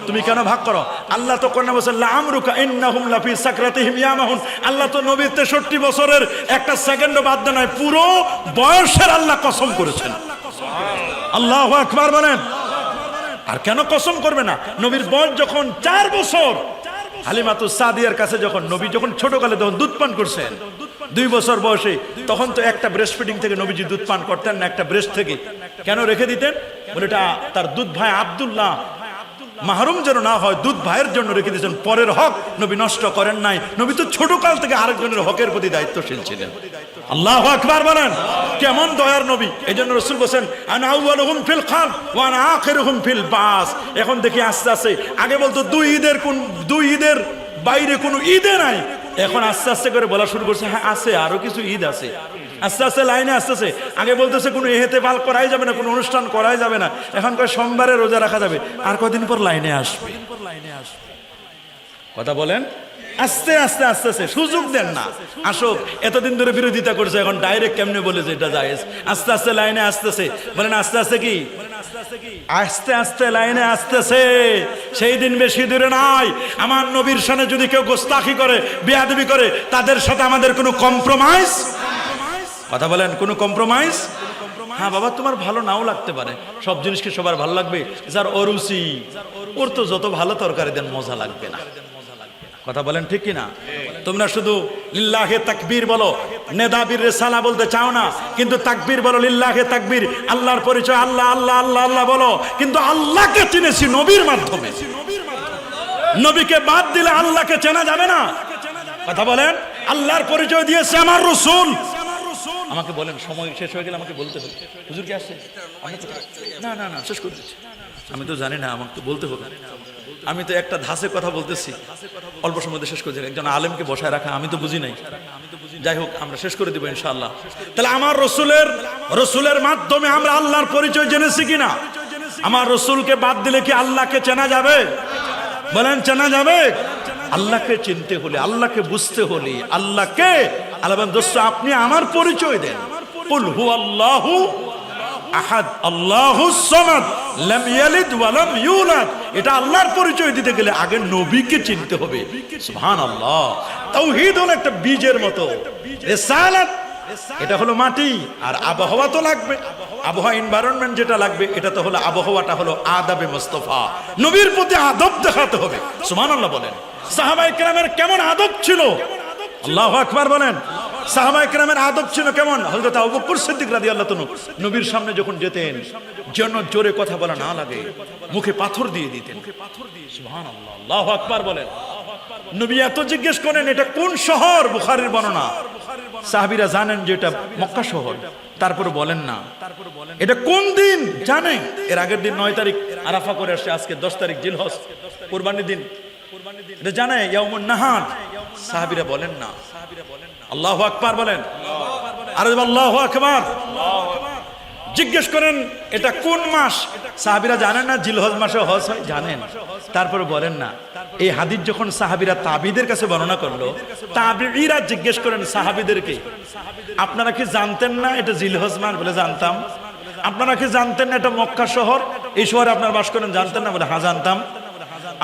তুমি কেন ভাগ করো? আল্লাহ তো কোরআনে বলেছেন লা আমরুকা ইন্নাহুম লাফি সাকরাতিহিম ইয়ামাহুন। আল্লাহ তো নবীর 63 বছরের একটা সেকেন্ডও বাদ দেয় নাই, পুরো বয়সের আল্লাহ কসম করেছেন। আল্লাহু আকবার বলেন। আর কেন কসম করবে না? নবীর বয়স যখন 4 বছর, হালিমাতুস সাদিয়ার কাছে যখন নবী যখন ছোটকালে তখন দুধ পান করছেন, 2 বছর বয়সে, তখন তো একটা ব্রেস্ট ফিডিং থেকে নবীজি দুধ পান করতেন না, একটা ব্রেস্ট থেকে। কেন রেখে দিতেন? বলে এটা তার দুধ ভাই আব্দুল্লাহ মাহরুম যেন না হয়, দুধ ভাইয়ের জন্য রেখে দিয়েছেন। পরের হক নবী নষ্ট করেন নাই। নবী তো ছোট কাল থেকে আরেকজনের হকের প্রতি দায়িত্বশীল ছিলেন। আল্লাহু আকবার বলেন। কেমন দয়ার নবী! এই জন্য রাসূল বলেন আনা আউয়ালুহুম ফিল খালক ওয়া আনা আখিরুহুম ফিল বাস। এখন দেখি আস্তে আস্তে, আগে বলতো 2 ঈদের বাইরে কোনো ঈদে নাই, এখন আস্তে আস্তে করে বলা শুরু করছে হ্যাঁ আছে, আরো কিছু ঈদ আছে। আস্তে আস্তে লাইনে আসতেছে। আগে বলতেছে কোনো ইহতেফাল করাই যাবে না, কোনো অনুষ্ঠান করাই যাবে না, এখন কয় সোমবারে রোজা রাখা যাবে। আর কদিন পর লাইনে আসবে। কথা বলেন। আস্তে আস্তে আস্তে আস্তে সুযোগ দেন না, আসুক। এতদিন ধরে বিরোধিতা করছে, এখন ডাইরেক্ট কেমনে বলে যে এটা জায়েজ। আস্তে আস্তে লাইনে আসতেছে। বলেন আস্তে আস্তে কি? আস্তে আস্তে লাইনে আসতেছে। সেই দিন বেশি দূরে নাই। আমার নবীর সামনে যদি কেউ গোস্তাখি করে, বেয়াদবি করে, তাদের সাথে আমাদের কোনো কম্প্রোমাইজ। কথা বলেন, কোনো কম্প্রোমাইজ? হ্যাঁ বাবা, তোমার ভালো নাও লাগতে পারে, সব জিনিসকে সবার ভালো লাগবে? যার অরুচি, ওর তো যত ভালো তরকারি দেন মজা লাগবে না। কথা বলেন ঠিক কিনা? তোমরা শুধু লিল্লাহে তাকবীর বলো, নেদাবির রিসালা বলতে চাও না, কিন্তু তাকবীর বলো, লিল্লাহে তাকবীর, আল্লাহর পরিচয় আল্লাহ আল্লাহ আল্লাহ আল্লাহ বলো, কিন্তু আল্লাহকে চিনেছি নবীর মাধ্যমে। নবীকে বাদ দিলে আল্লাহকে চেনা যাবে না। কথা বলেন। আল্লাহর পরিচয় দিয়েছে আমার রাসূল। আমাকে বলেন, সময় শেষ হয়ে গেলে আমাকে বলতে হবে। হুজুর কি আসছে? না না না, শেষ করে দিচ্ছি। আমি তো জানি না, আমাকে তো বলতে হবে। আমি তো একটা ধাসে কথা বলতেছি, অল্প সময় শেষ করে দিই। একজন আলেমকে বসায় রাখা আমি তো বুঝি নাই। যাই হোক, আমরা শেষ করে দিব ইনশাআল্লাহ। তাহলে আমার রসুলের মাধ্যমে আমরা আল্লাহর পরিচয় জেনেছি কিনা? আমার রসুলকে বাদ দিলে কি আল্লাহকে চেনা যাবে? বলেন, চেনা যাবে? আল্লাহকে চিনতে হলে, আল্লাহকে বুঝতে হলে, আল্লাহকে আল্লাহ দোস্ত আপনি আমার পরিচয় দেন। কুল হুয়াল্লাহু আহাদ আল্লাহুস সামাদ লাম ইয়ালিদ ওয়া লাম ইউলাদ। এটা আল্লাহর পরিচয় দিতে গেলে আগে নবীকে চিনতে হবে। সুবহানাল্লাহ। তাওহীদ হলো একটা বীজের মতো, রিসালাত এটা হলো মাটি, আর আবহাওয়া তো লাগবে। আবহাওয়া এনভায়রনমেন্ট যেটা লাগবে, এটা তো হলো আবহাওয়াটা হলো আদাবে মুস্তাফা, নবীর প্রতি আদব দেখাতে হবে। সুবহানাল্লাহ বলেন। সাহাবায়ে কেরামের কেমন আদব ছিল? আল্লাহু আকবার বলেন। সাহাবায়ে কেরামের আদব ছিল কেমন? হযরত আবু বকর সিদ্দিক রাদিয়াল্লাহু তাআলা নবীর সামনে যখন যেতেন, যেন জোরে কথা বলা না লাগে, মুখে পাথর দিয়ে দিতেন। সুবহানাল্লাহ, আল্লাহু আকবার বলেন। নবী এত জিজ্ঞেস করেন, এটা কোন শহর? বুখারীর বর্ণনা। সাহাবীরা জানেন যে এটা মক্কা শহর, তারপরে বলেন না। এটা কোন দিন জানে? এর আগের দিন 9 তারিখ আরাফা করে আসছে, আজকে 10 তারিখ জিলহজ, কুরবানির দিন। এটা জানে ইয়াউমুন নাহার। সাহাবীরা বলেন না। আল্লাহু আকবার বলেন। আর আল্লাহু আকবার। জিজ্ঞেস করেন এটা কোন মাস? সাহাবীরা জানেন না জিলহজ মাসে হজ হয়, জানেন, তারপরে বলেন না। এই হাদিস যখন সাহাবীরা তাবিদের কাছে বর্ণনা করলো, তাবিঈরা জিজ্ঞেস করেন সাহাবীদেরকে, আপনারা কি জানতেন না এটা জিলহজ মাস? বলে জানতাম। আপনারা কি জানতেন না এটা মক্কা শহর? এই শহরে আপনারা বাস করেন, জানতেন না? বলে হ্যাঁ জানতাম।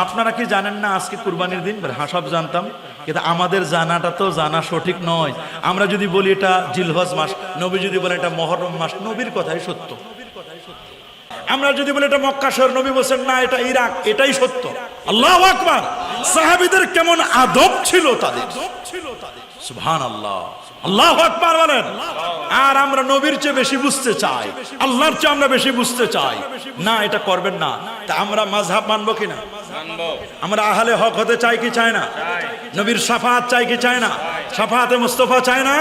আপনারা কি জানেন না আজকে কুরবানির দিন? বলে হ্যাঁ সব জানতাম। কিন্তু আমাদের জানাটা তো জানা সঠিক নয়। আমরা যদি বলি এটা জিলহজ মাস, নবী যদি বলেন এটা মুহররম মাস, নবীর কথাই সত্য। আমরা যদি বলি এটা মক্কা শহর, নবী বলেন না এটা ইরাক, এটাই সত্য। আল্লাহু আকবার। সাহাবীদের কেমন আদব ছিল তাদের! সুবহানাল্লাহ, আল্লাহু আকবার বলেন। আর আমরা নবীর চেয়ে বেশি বুঝতে চাই, আল্লাহর চেয়ে আমরা বেশি বুঝতে চাই না। এটা করবেন না। তা আমরা মাযহাব মানবো কিনা? আমরা আহলে হক হতে চাই কি চাই না? নবীর শাফাআত চাই কি চাই না? শাফাআতে মুস্তাফা চাই না?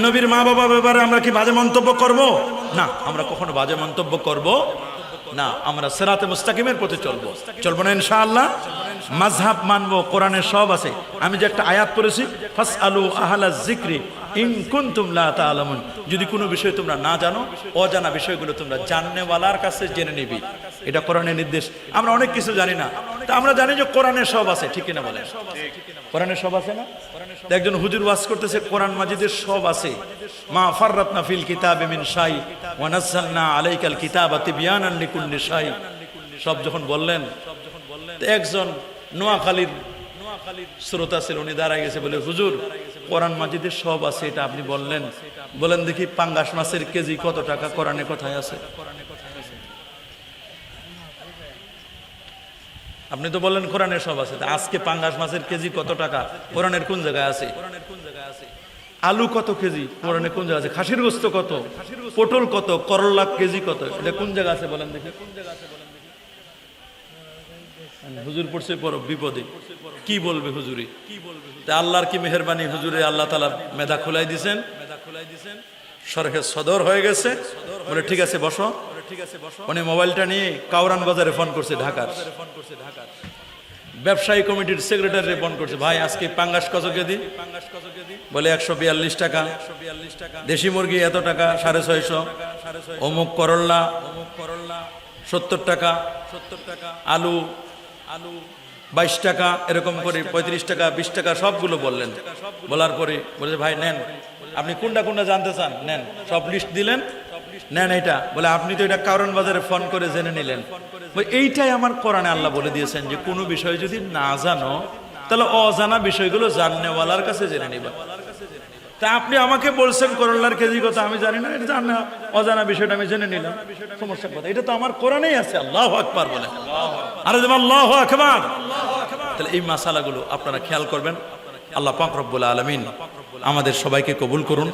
নবীর মা বাবা ব্যাপারে আমরা কি বাজে মন্তব্য করব? না, আমরা কখনো বাজে মন্তব্য করব না। আমরা সিরাতে মুস্তাকিমের পথে চলবো না ইনশাআল্লাহ। মাযহাব মানবো, কোরআনে সব আছে। আমি যে একটা আয়াত পড়েছি, ফাসআলু আহলা যিকরি ইন কুনতুম লা তা'লামুন, যদি কোনো বিষয় তোমরা না জানো, অজানা বিষয়গুলো তোমরা জাননেওয়ালার কাছে জেনে নিবি। এটা কোরআনের নির্দেশ। আমরা অনেক কিছু জানি না, তা আমরা জানি যে কোরআনে সব আছে, ঠিক কিনা বলেন? কোরআনে সব আছে না? একজন হুজুর ওয়াজ করতেছে কোরআন মাজিদের সব আছে। মা ফাররাতনা ফিল কিতাবি মিন শাই ওয়া নাযালনা আলাইকাল কিতাবা তিবয়ানান লিকুল্লি শাই। সব যখন বললেন, একজন নোয়াখালীর শ্রোতা ছিল, উনি দাঁড়ায় গেছে, বলে হুজুর কোরআন মাজিদের সব আছে, এটা আপনি বললেন, বলেন দেখি পাঙ্গাস মাছের কেজি কত টাকা কোরআনে কোথায় আছে? আপনি তো বললেন কোরআনে সব আছে, আজকে পাঙ্গাস মাছের কেজি কত টাকা কোরআনের কোন জায়গায় আছে? আলু কত কেজি কোরআনে কোন জায়গায় আছে? খাসির গোস্ত কত, পটল কত, করলা কেজি কত, এটা কোন জায়গা আছে বলেন দেখি? হুজুর পড়ছে বড় বিপদে, কি বলবে হুজুরি? তা আল্লাহর কি মেহেরবানি, হুজুরে আল্লাহ তাআলা মেধা খোলাই দিয়েছেন, শরহে সদর হয়ে গেছে। বলে ঠিক আছে বসো। উনি মোবাইলটা নিয়ে কাউরান বাজারে ফোন করছে, ঢাকার ব্যবসায়ী কমিটির সেক্রেটারি ফোন করছে, ভাই আজকে পাঙ্গাস কত কেজি? বলে 142 টাকা। দেশি মুরগি এত টাকা, 650। অমুক করল্লা 70 টাকা, আলু 22 টাকা, এরকম করে 35 টাকা, 20 টাকা সবগুলো বললেন। বলার পরে বলে ভাই নেন, আপনি কোনটা কোনটা জানতে চান নেন, সব লিস্ট দিলেন, নেন এটা। বলে আপনি তো এটা কারণ বাজারে ফোন করে জেনে নিলেন। এইটাই আমার কোরআনে আল্লাহ বলে দিয়েছেন যে কোনো বিষয় যদি না জানো, তাহলে অজানা বিষয়গুলো জাননেওয়ালার কাছে জেনে নিবা। তা আপনি আমাকে বলছেন করল্লার কেজি কত, আমি জানি না, এটা জানা অজানা বিষয়টা আমি জেনে নিলাম, সমস্যা কথা? এটা তো আমার কোরআনেই আছে। আল্লাহু আকবার বলে। আরে আল্লাহু আকবার। তাহলে এই মাসালাগুলো আপনারা খেয়াল করবেন। আল্লাহ পাক রব্বুল আলামিন আমাদের সবাইকে কবুল করুন।